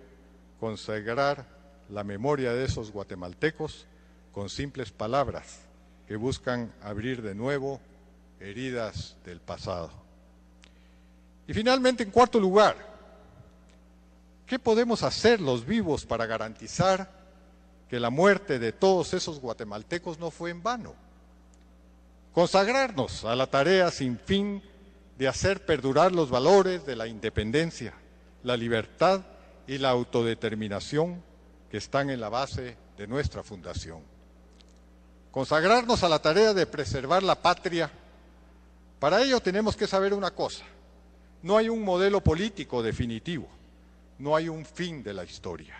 consagrar la memoria de esos guatemaltecos con simples palabras que buscan abrir de nuevo heridas del pasado. Y finalmente, en cuarto lugar, ¿qué podemos hacer los vivos para garantizar que la muerte de todos esos guatemaltecos no fue en vano? Consagrarnos a la tarea sin fin de hacer perdurar los valores de la independencia, la libertad y la autodeterminación que están en la base de nuestra fundación. Consagrarnos a la tarea de preservar la patria. Para ello tenemos que saber una cosa: no hay un modelo político definitivo, no hay un fin de la historia.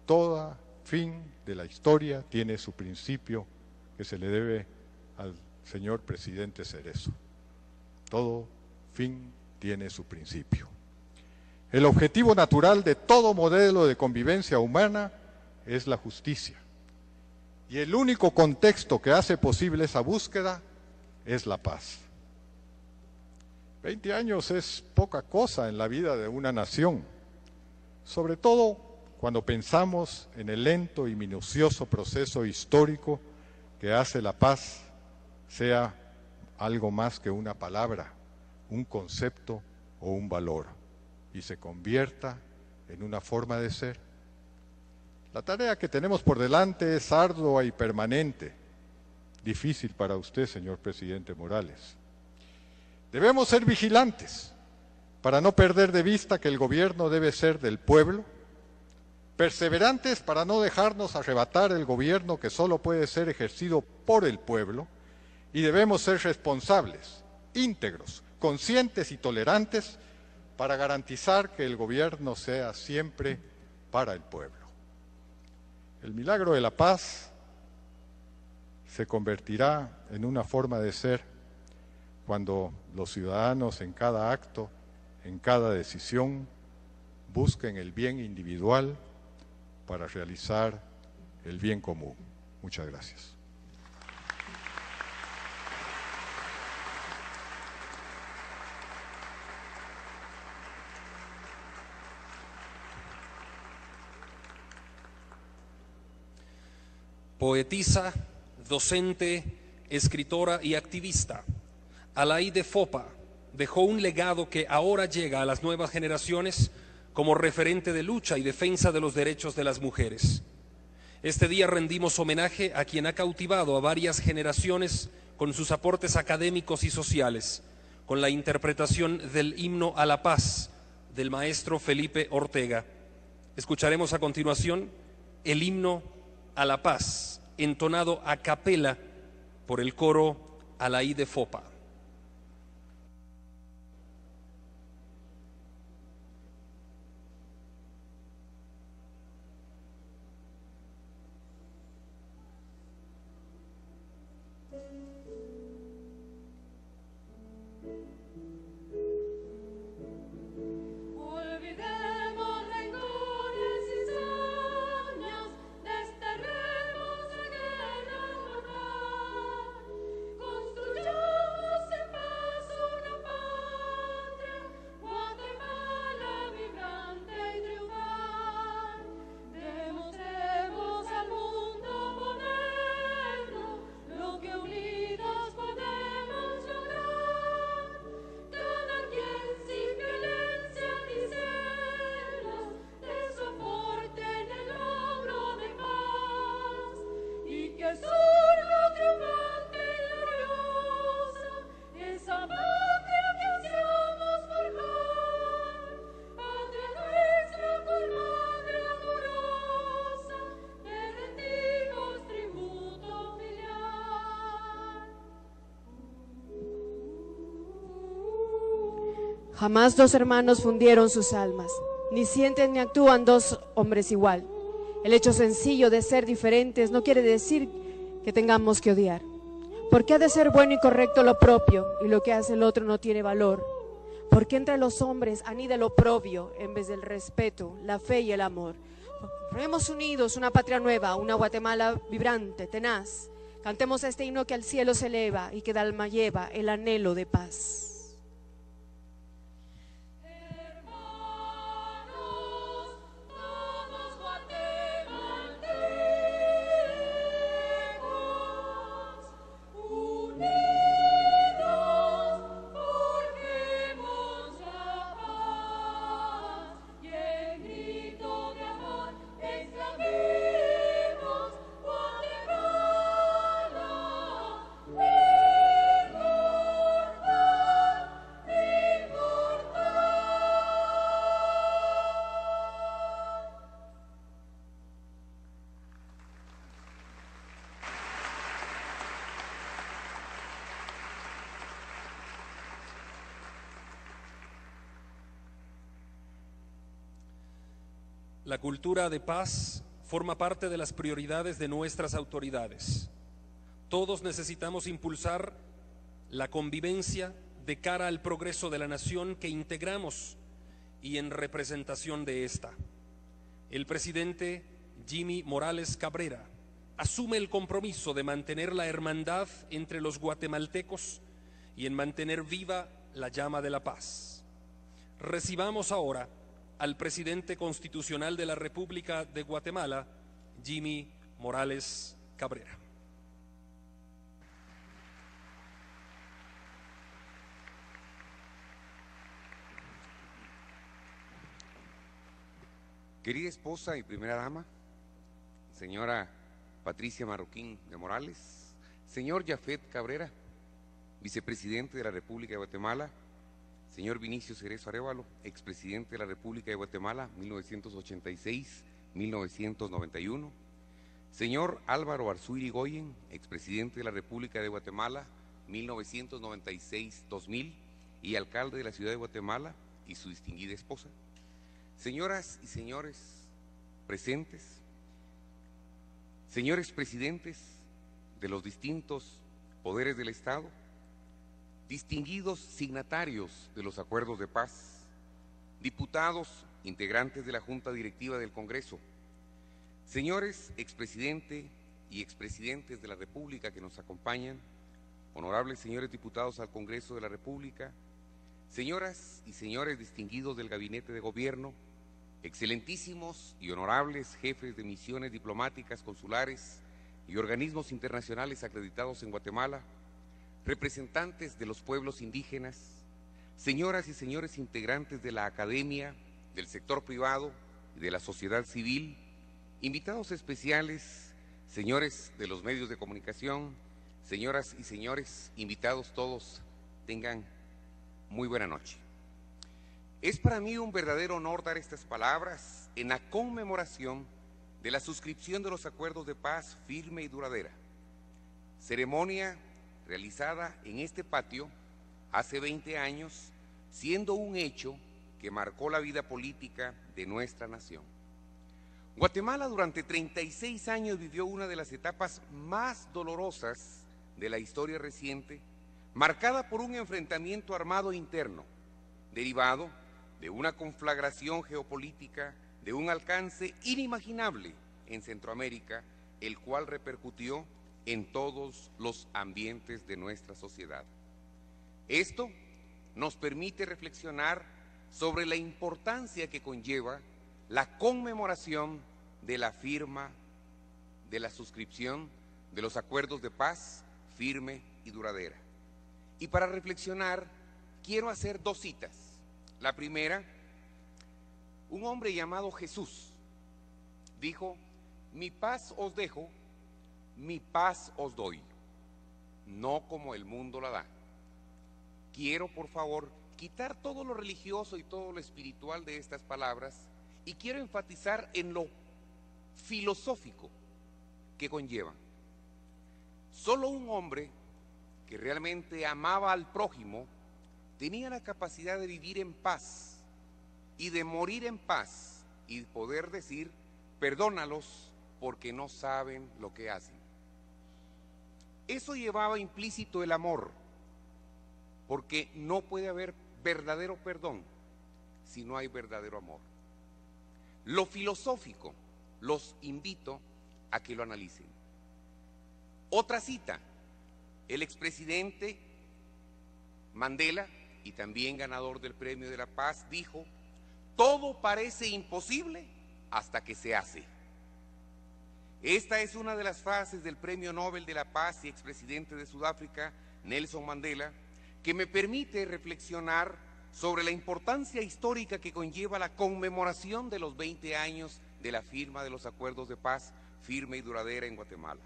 Todo fin de la historia tiene su principio que se le debe al señor presidente Cerezo. Todo fin tiene su principio. El objetivo natural de todo modelo de convivencia humana es la justicia. Y el único contexto que hace posible esa búsqueda es la paz. 20 años es poca cosa en la vida de una nación, sobre todo cuando pensamos en el lento y minucioso proceso histórico que hace la paz sea algo más que una palabra, un concepto o un valor, y se convierta en una forma de ser. La tarea que tenemos por delante es ardua y permanente, difícil para usted, señor presidente Morales. Debemos ser vigilantes para no perder de vista que el gobierno debe ser del pueblo, perseverantes para no dejarnos arrebatar el gobierno que solo puede ser ejercido por el pueblo, y debemos ser responsables, íntegros, conscientes y tolerantes para garantizar que el gobierno sea siempre para el pueblo. El milagro de la paz se convertirá en una forma de ser cuando los ciudadanos en cada acto en cada decisión, busquen el bien individual para realizar el bien común. Muchas gracias. Poetisa, docente, escritora y activista, Alaide Fopa dejó un legado que ahora llega a las nuevas generaciones como referente de lucha y defensa de los derechos de las mujeres. Este día rendimos homenaje a quien ha cautivado a varias generaciones con sus aportes académicos y sociales, con la interpretación del himno a la paz del maestro Felipe Ortega. Escucharemos a continuación el himno a la paz, entonado a capela por el coro Alaide Fopa. Jamás dos hermanos fundieron sus almas, ni sienten ni actúan dos hombres igual. El hecho sencillo de ser diferentes no quiere decir que tengamos que odiar. ¿Por qué ha de ser bueno y correcto lo propio y lo que hace el otro no tiene valor? ¿Por qué entre los hombres anida el oprobio en vez del respeto, la fe y el amor? Formemos unidos una patria nueva, una Guatemala vibrante, tenaz. Cantemos este himno que al cielo se eleva y que de alma lleva el anhelo de paz. La cultura de paz forma parte de las prioridades de nuestras autoridades. Todos necesitamos impulsar la convivencia de cara al progreso de la nación que integramos y en representación de esta. El presidente Jimmy Morales Cabrera asume el compromiso de mantener la hermandad entre los guatemaltecos y en mantener viva la llama de la paz. Recibamos ahora al presidente constitucional de la República de Guatemala, Jimmy Morales Cabrera. Querida esposa y primera dama, señora Patricia Marroquín de Morales, señor Yafet Cabrera, vicepresidente de la República de Guatemala, señor Vinicio Cerezo Arévalo, expresidente de la República de Guatemala, 1986-1991, señor Álvaro Arzú Irigoyen, expresidente de la República de Guatemala, 1996-2000, y alcalde de la ciudad de Guatemala, y su distinguida esposa, señoras y señores presentes, señores presidentes de los distintos poderes del Estado, distinguidos signatarios de los acuerdos de paz, diputados, integrantes de la Junta Directiva del Congreso, señores expresidente y expresidentes de la República que nos acompañan, honorables señores diputados al Congreso de la República, señoras y señores distinguidos del Gabinete de Gobierno, excelentísimos y honorables jefes de misiones diplomáticas, consulares y organismos internacionales acreditados en Guatemala, representantes de los pueblos indígenas, señoras y señores integrantes de la academia, del sector privado y de la sociedad civil, invitados especiales, señores de los medios de comunicación, señoras y señores, invitados todos, tengan muy buena noche. Es para mí un verdadero honor dar estas palabras en la conmemoración de la suscripción de los acuerdos de paz firme y duradera, ceremonia realizada en este patio hace 20 años, siendo un hecho que marcó la vida política de nuestra nación. Guatemala durante 36 años vivió una de las etapas más dolorosas de la historia reciente, marcada por un enfrentamiento armado interno, derivado de una conflagración geopolítica de un alcance inimaginable en Centroamérica, el cual repercutió en todos los ambientes de nuestra sociedad. Esto nos permite reflexionar sobre la importancia que conlleva la conmemoración de la firma, de la suscripción de los acuerdos de paz firme y duradera. Y para reflexionar, quiero hacer dos citas. La primera, un hombre llamado Jesús dijo: mi paz os dejo, mi paz os doy, no como el mundo la da. Quiero, por favor, quitar todo lo religioso y todo lo espiritual de estas palabras y quiero enfatizar en lo filosófico que conllevan. Solo un hombre que realmente amaba al prójimo tenía la capacidad de vivir en paz y de morir en paz y poder decir: perdónalos porque no saben lo que hacen. Eso llevaba implícito el amor, porque no puede haber verdadero perdón si no hay verdadero amor. Lo filosófico, los invito a que lo analicen. Otra cita, el expresidente Mandela, y también ganador del Premio de la Paz, dijo: todo parece imposible hasta que se hace. Esta es una de las frases del Premio Nobel de la Paz y expresidente de Sudáfrica, Nelson Mandela, que me permite reflexionar sobre la importancia histórica que conlleva la conmemoración de los 20 años de la firma de los acuerdos de paz firme y duradera en Guatemala.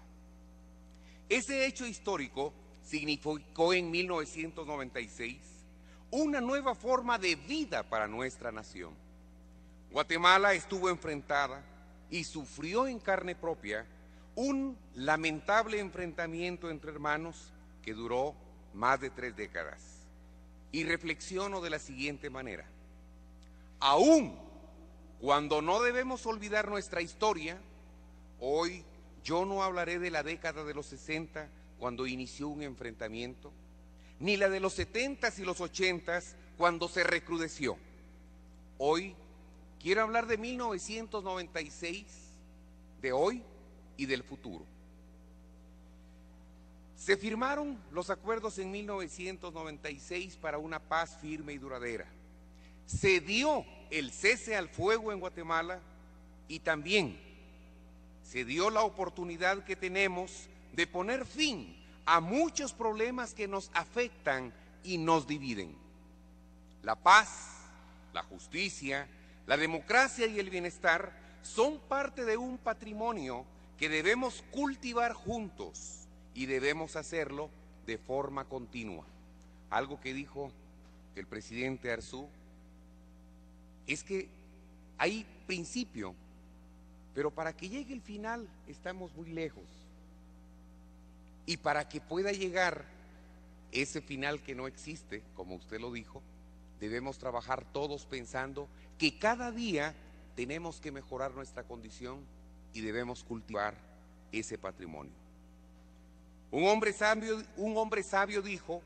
Ese hecho histórico significó en 1996 una nueva forma de vida para nuestra nación. Guatemala estuvo enfrentada y sufrió en carne propia un lamentable enfrentamiento entre hermanos que duró más de 3 décadas. Y reflexiono de la siguiente manera: aún cuando no debemos olvidar nuestra historia, hoy yo no hablaré de la década de los 60 cuando inició un enfrentamiento, ni la de los 70s y los 80s cuando se recrudeció. Hoy quiero hablar de 1996, de hoy y del futuro. Se firmaron los acuerdos en 1996 para una paz firme y duradera. Se dio el cese al fuego en Guatemala y también se dio la oportunidad que tenemos de poner fin a muchos problemas que nos afectan y nos dividen. La paz, la justicia, la democracia y el bienestar son parte de un patrimonio que debemos cultivar juntos y debemos hacerlo de forma continua. Algo que dijo el presidente Arzú es que hay principio, pero para que llegue el final estamos muy lejos. Y para que pueda llegar ese final que no existe, como usted lo dijo, debemos trabajar todos pensando que cada día tenemos que mejorar nuestra condición y debemos cultivar ese patrimonio. Un hombre sabio dijo: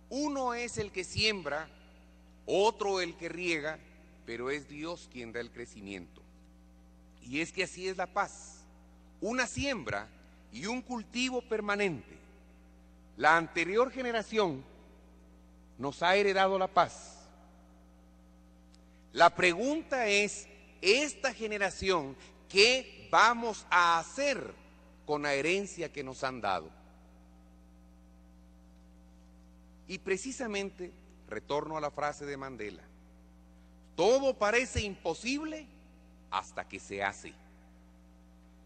uno es el que siembra, otro el que riega pero es Dios quien da el crecimiento. Y es que así es la paz, una siembra y un cultivo permanente. La anterior generación nos ha heredado la paz. La pregunta es, esta generación, ¿qué vamos a hacer con la herencia que nos han dado? Y precisamente retorno a la frase de Mandela: todo parece imposible hasta que se hace.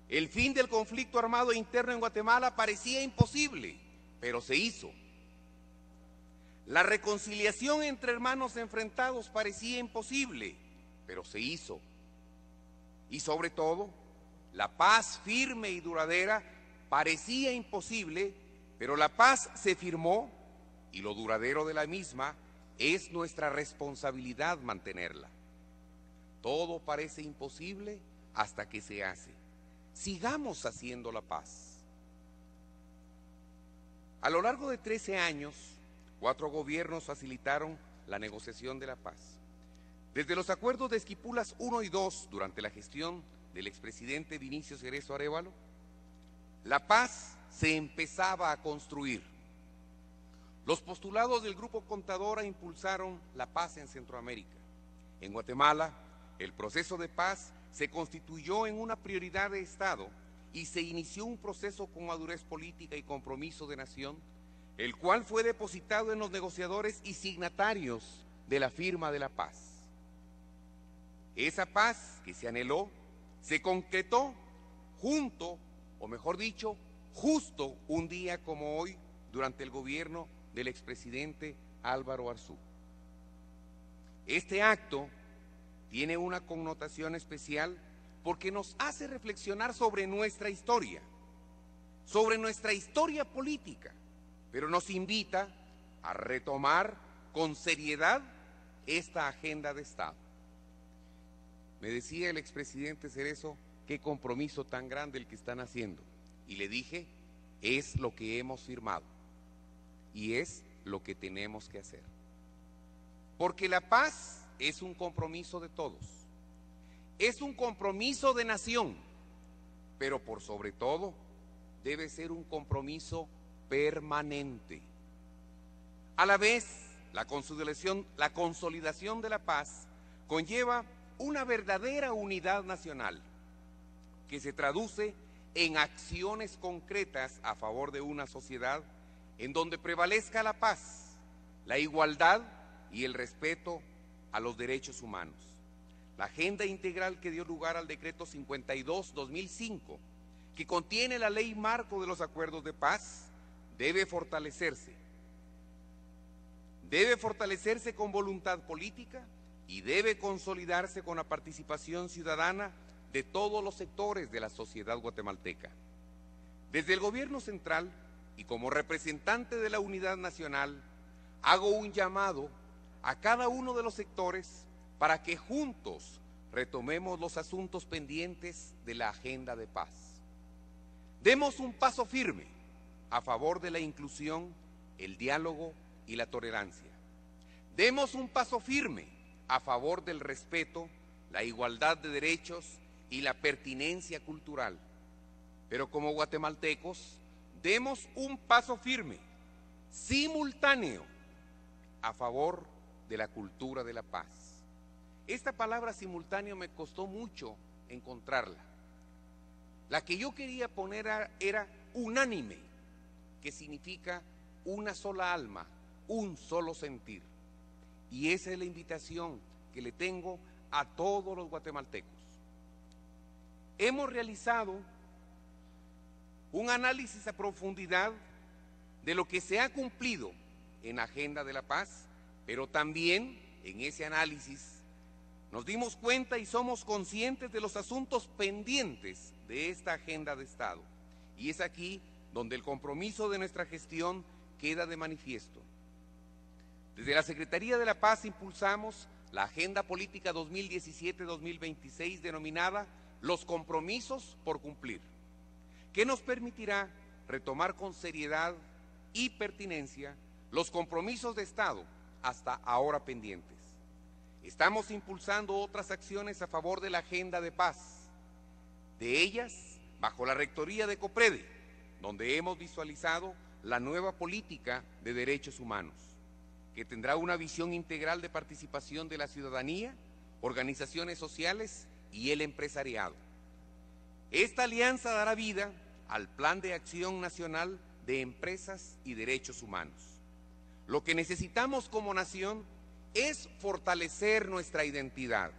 El fin del conflicto armado interno en Guatemala parecía imposible, pero se hizo. La reconciliación entre hermanos enfrentados parecía imposible, pero se hizo. Y sobre todo, la paz firme y duradera parecía imposible, pero la paz se firmó y lo duradero de la misma es nuestra responsabilidad mantenerla. Todo parece imposible hasta que se hace. Sigamos haciendo la paz. A lo largo de 13 años, 4 gobiernos facilitaron la negociación de la paz. Desde los acuerdos de Esquipulas 1 y 2, durante la gestión del expresidente Vinicio Cerezo Arévalo, la paz se empezaba a construir. Los postulados del Grupo Contadora impulsaron la paz en Centroamérica. En Guatemala, el proceso de paz se constituyó en una prioridad de Estado y se inició un proceso con madurez política y compromiso de nación, el cual fue depositado en los negociadores y signatarios de la firma de la paz. Esa paz que se anheló se concretó junto, o mejor dicho, justo un día como hoy, durante el gobierno del expresidente Álvaro Arzú. Este acto tiene una connotación especial porque nos hace reflexionar sobre nuestra historia política, pero nos invita a retomar con seriedad esta agenda de Estado. Me decía el expresidente Cerezo, qué compromiso tan grande el que están haciendo. Y le dije, es lo que hemos firmado y es lo que tenemos que hacer. Porque la paz es un compromiso de todos, es un compromiso de nación, pero por sobre todo debe ser un compromiso permanente. A la vez, la consolidación de la paz conlleva una verdadera unidad nacional que se traduce en acciones concretas a favor de una sociedad en donde prevalezca la paz, la igualdad y el respeto a los derechos humanos. La agenda integral que dio lugar al decreto 52/2005, que contiene la ley marco de los acuerdos de paz, debe fortalecerse. Debe fortalecerse con voluntad política y debe consolidarse con la participación ciudadana de todos los sectores de la sociedad guatemalteca. Desde el gobierno central y como representante de la unidad nacional, hago un llamado a cada uno de los sectores para que juntos retomemos los asuntos pendientes de la agenda de paz. Demos un paso firme a favor de la inclusión, el diálogo y la tolerancia. Demos un paso firme a favor del respeto, la igualdad de derechos y la pertinencia cultural. Pero como guatemaltecos, demos un paso firme, simultáneo, a favor de la cultura de la paz. Esta palabra simultáneo me costó mucho encontrarla. La que yo quería poner era unánime, que significa una sola alma, un solo sentir. Y esa es la invitación que le tengo a todos los guatemaltecos. Hemos realizado un análisis a profundidad de lo que se ha cumplido en la Agenda de la Paz, pero también en ese análisis nos dimos cuenta y somos conscientes de los asuntos pendientes de esta agenda de Estado. Y es aquí donde el compromiso de nuestra gestión queda de manifiesto. Desde la Secretaría de la Paz impulsamos la Agenda Política 2017-2026 denominada Los Compromisos por Cumplir, que nos permitirá retomar con seriedad y pertinencia los compromisos de Estado hasta ahora pendientes. Estamos impulsando otras acciones a favor de la agenda de paz, de ellas bajo la rectoría de COPREDE, donde hemos visualizado la nueva política de derechos humanos, que tendrá una visión integral de participación de la ciudadanía, organizaciones sociales y el empresariado. Esta alianza dará vida al Plan de Acción Nacional de Empresas y Derechos Humanos. Lo que necesitamos como nación es fortalecer nuestra identidad.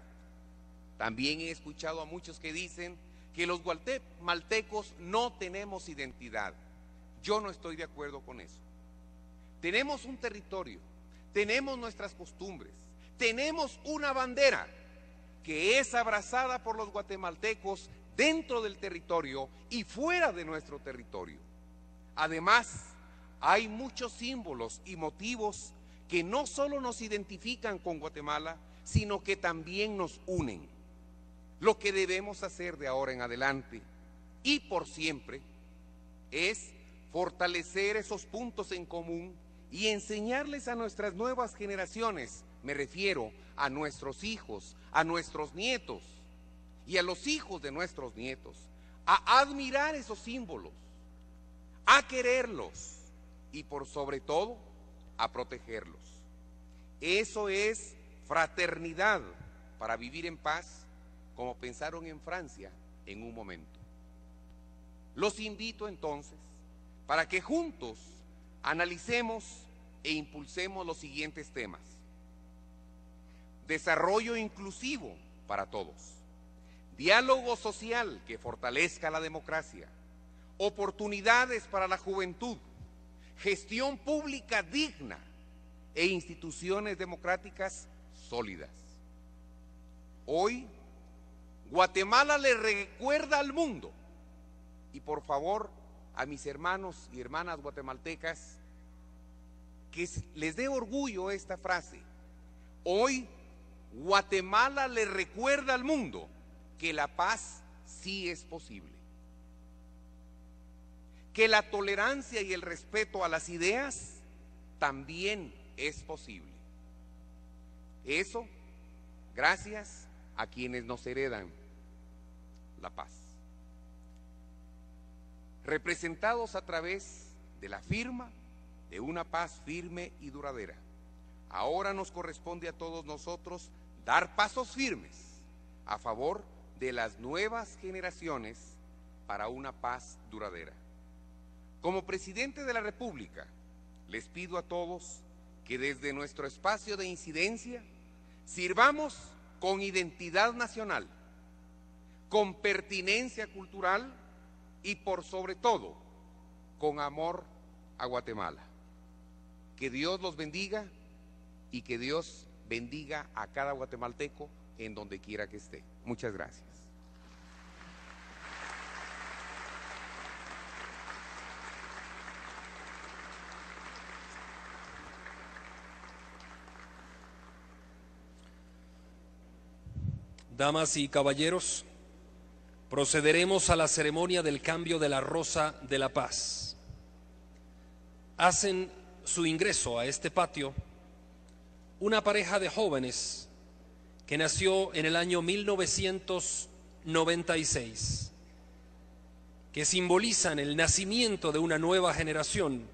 También he escuchado a muchos que dicen que los guatemaltecos no tenemos identidad. Yo no estoy de acuerdo con eso. Tenemos un territorio, tenemos nuestras costumbres, tenemos una bandera que es abrazada por los guatemaltecos dentro del territorio y fuera de nuestro territorio. Además, hay muchos símbolos y motivos que no solo nos identifican con Guatemala, sino que también nos unen. Lo que debemos hacer de ahora en adelante y por siempre es fortalecer esos puntos en común y enseñarles a nuestras nuevas generaciones, me refiero a nuestros hijos, a nuestros nietos y a los hijos de nuestros nietos, a admirar esos símbolos, a quererlos y por sobre todo a protegerlos. Eso es fraternidad para vivir en paz, como pensaron en Francia en un momento. Los invito entonces para que juntos analicemos e impulsemos los siguientes temas: desarrollo inclusivo para todos, diálogo social que fortalezca la democracia, oportunidades para la juventud, gestión pública digna e instituciones democráticas sólidas. Hoy, Guatemala le recuerda al mundo, y por favor a mis hermanos y hermanas guatemaltecas, que les dé orgullo esta frase. Hoy, Guatemala le recuerda al mundo que la paz sí es posible, que la tolerancia y el respeto a las ideas también es posible. Eso gracias a quienes nos heredan la paz, representados a través de la firma de una paz firme y duradera. Ahora nos corresponde a todos nosotros dar pasos firmes a favor de las nuevas generaciones para una paz duradera. Como presidente de la República, les pido a todos que desde nuestro espacio de incidencia sirvamos con identidad nacional, con pertinencia cultural y por sobre todo con amor a Guatemala. Que Dios los bendiga y que Dios bendiga a cada guatemalteco en donde quiera que esté. Muchas gracias. Damas y caballeros, procederemos a la ceremonia del cambio de la Rosa de la Paz. Hacen su ingreso a este patio una pareja de jóvenes que nació en el año 1996, que simbolizan el nacimiento de una nueva generación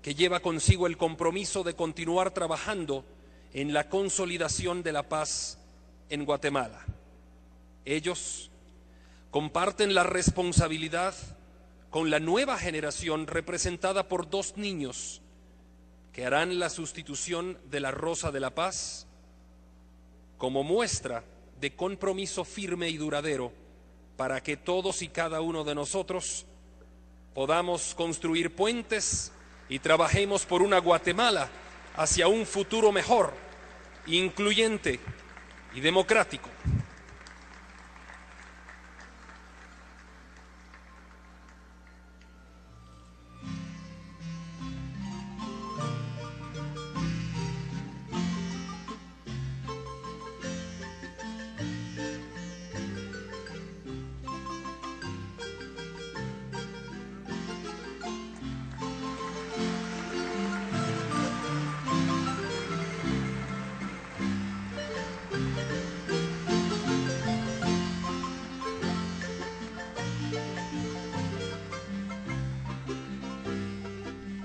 que lleva consigo el compromiso de continuar trabajando en la consolidación de la paz en Guatemala. Ellos comparten la responsabilidad con la nueva generación representada por dos niños que harán la sustitución de la Rosa de la Paz como muestra de compromiso firme y duradero para que todos y cada uno de nosotros podamos construir puentes y trabajemos por una Guatemala hacia un futuro mejor, incluyente y democrático.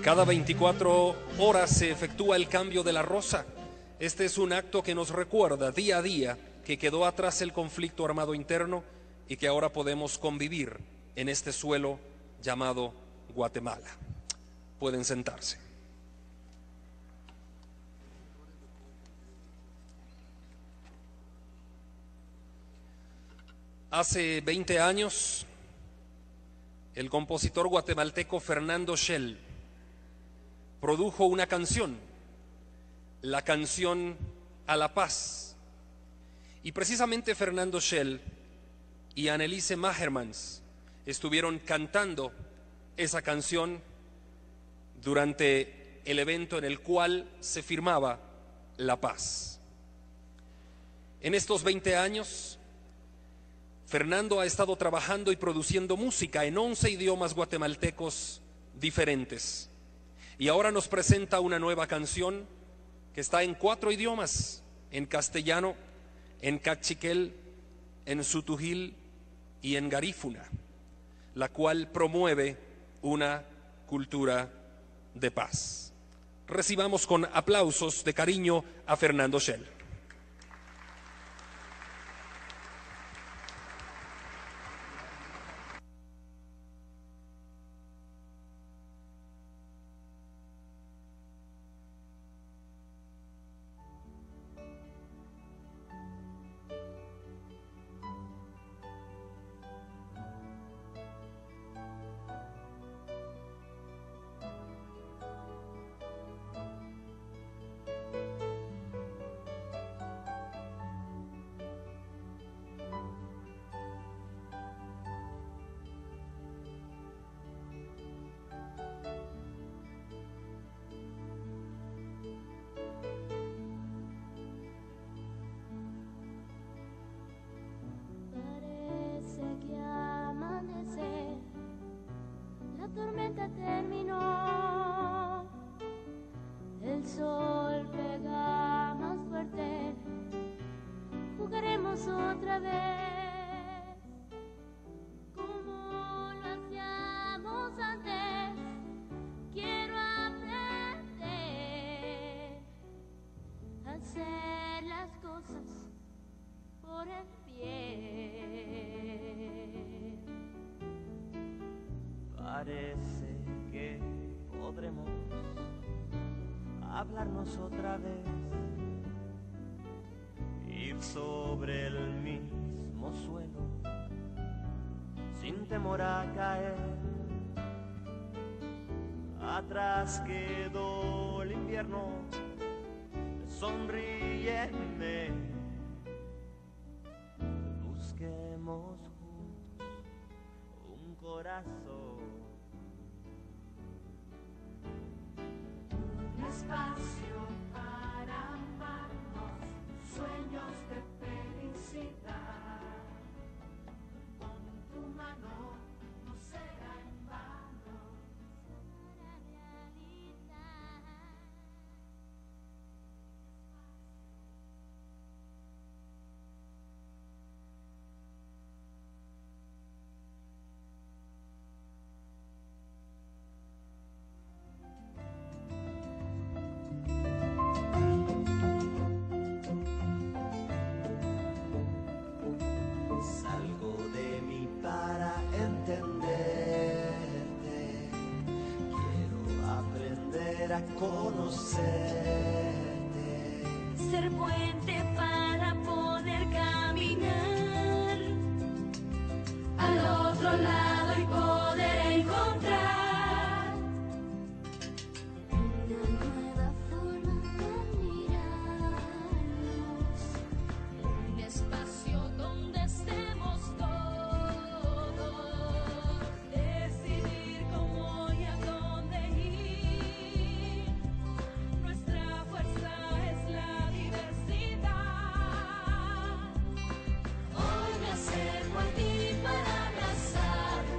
Cada 24 horas se efectúa el cambio de la rosa. Este es un acto que nos recuerda día a día que quedó atrás el conflicto armado interno y que ahora podemos convivir en este suelo llamado Guatemala. Pueden sentarse. Hace 20 años, el compositor guatemalteco Fernando Schell produjo una canción, la canción A la Paz. Y precisamente Fernando Schell y Anneliese Majermans estuvieron cantando esa canción durante el evento en el cual se firmaba la paz. En estos 20 años, Fernando ha estado trabajando y produciendo música en 11 idiomas guatemaltecos diferentes. Y ahora nos presenta una nueva canción que está en 4 idiomas: en castellano, en cachiquel, en sutujil y en garífuna, la cual promueve una cultura de paz. Recibamos con aplausos de cariño a Fernando Schell. Terminó, el sol pega más fuerte, jugaremos otra vez, como lo hacíamos antes. Quiero aprender a hacer las cosas por el bien. Parece que podremos hablarnos otra vez, ir sobre el mismo suelo sin temor a caer. Atrás quedó el invierno, sonríeme, busquemos juntos un corazón. Espacio para amarnos, sueños de felicidad. Con tu mano no será en vano. Será realidad. Salgo de mí para entenderte, quiero aprender a conocerte, Ser puente para poder caminar al otro lado y poder encontrar una nueva forma de mirarnos, un espacio donde estemos todos, decidir cómo y a dónde ir. Nuestra fuerza es la diversidad. Hoy me acerco a ti para abrazarte.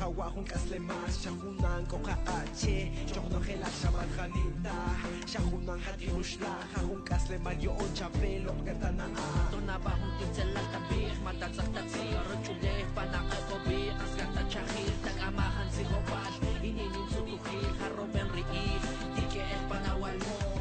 hawa hun kaslema shahunan ko kaache chokno khela shamal khanita shahunan hati ushla hun kaslema yo chapelo katana Tona ba hun tinsela tabi matatsak tatsi rochule panaka kobi askata chahil tagamahan si Hobal ininin sutuhil haroben rii dike panawal mo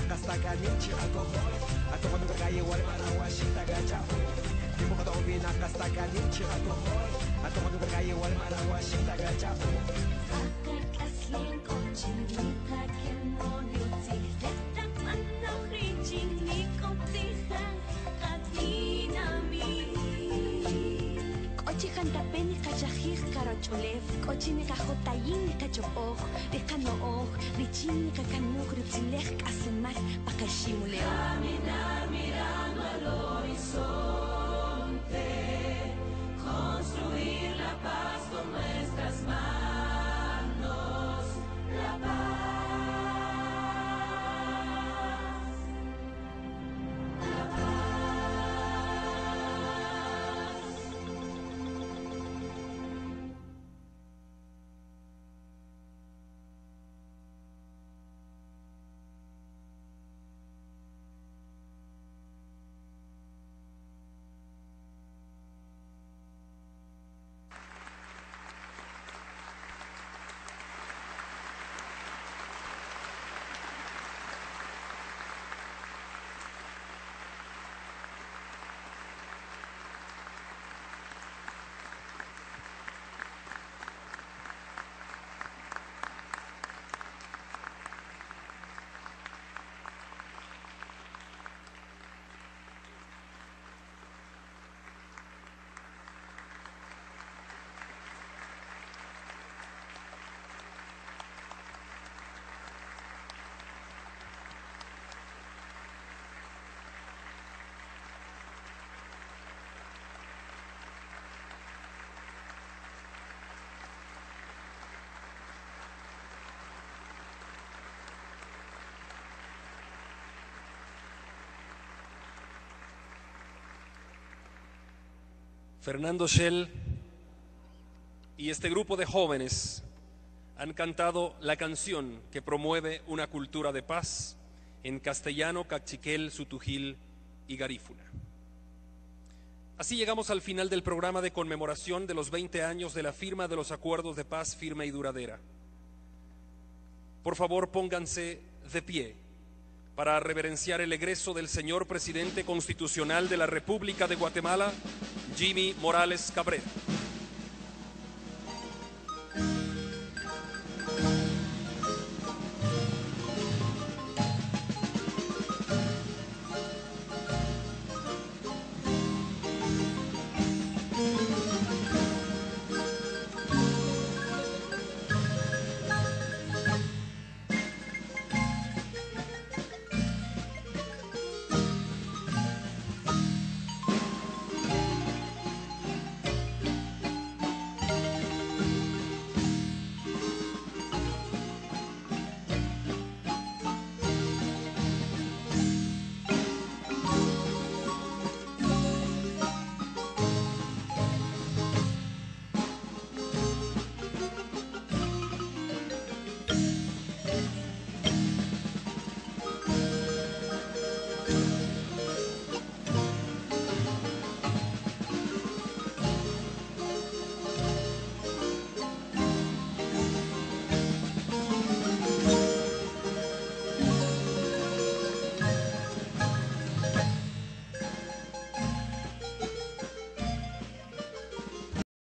Kastaganichi alcohol Ato kami kaya wal marawashi tagachapo Di mo kato ubi na kastaganichi alcohol Ato kami kaya wal marawashi tagachapo Akit asling koching ni kakin mo yuti Letak manang reaching ni koptihan katinami Kochi kantapeni kachahir karocholev Kochi ni kajotayin ni kachopoj Dekanooh Richin ni kakanuk rutzilech kasemar pakashimuleo Caminar mirando al horizonte Construir la paz con nuestras manos La paz La paz Fernando Schell y este grupo de jóvenes han cantado la canción que promueve una cultura de paz en castellano, cachiquel, sutujil y garífuna. Así llegamos al final del programa de conmemoración de los 20 años de la firma de los acuerdos de paz firme y duradera. Por favor, pónganse de pie para reverenciar el egreso del señor presidente constitucional de la República de Guatemala, Jimmy Morales Cabrera.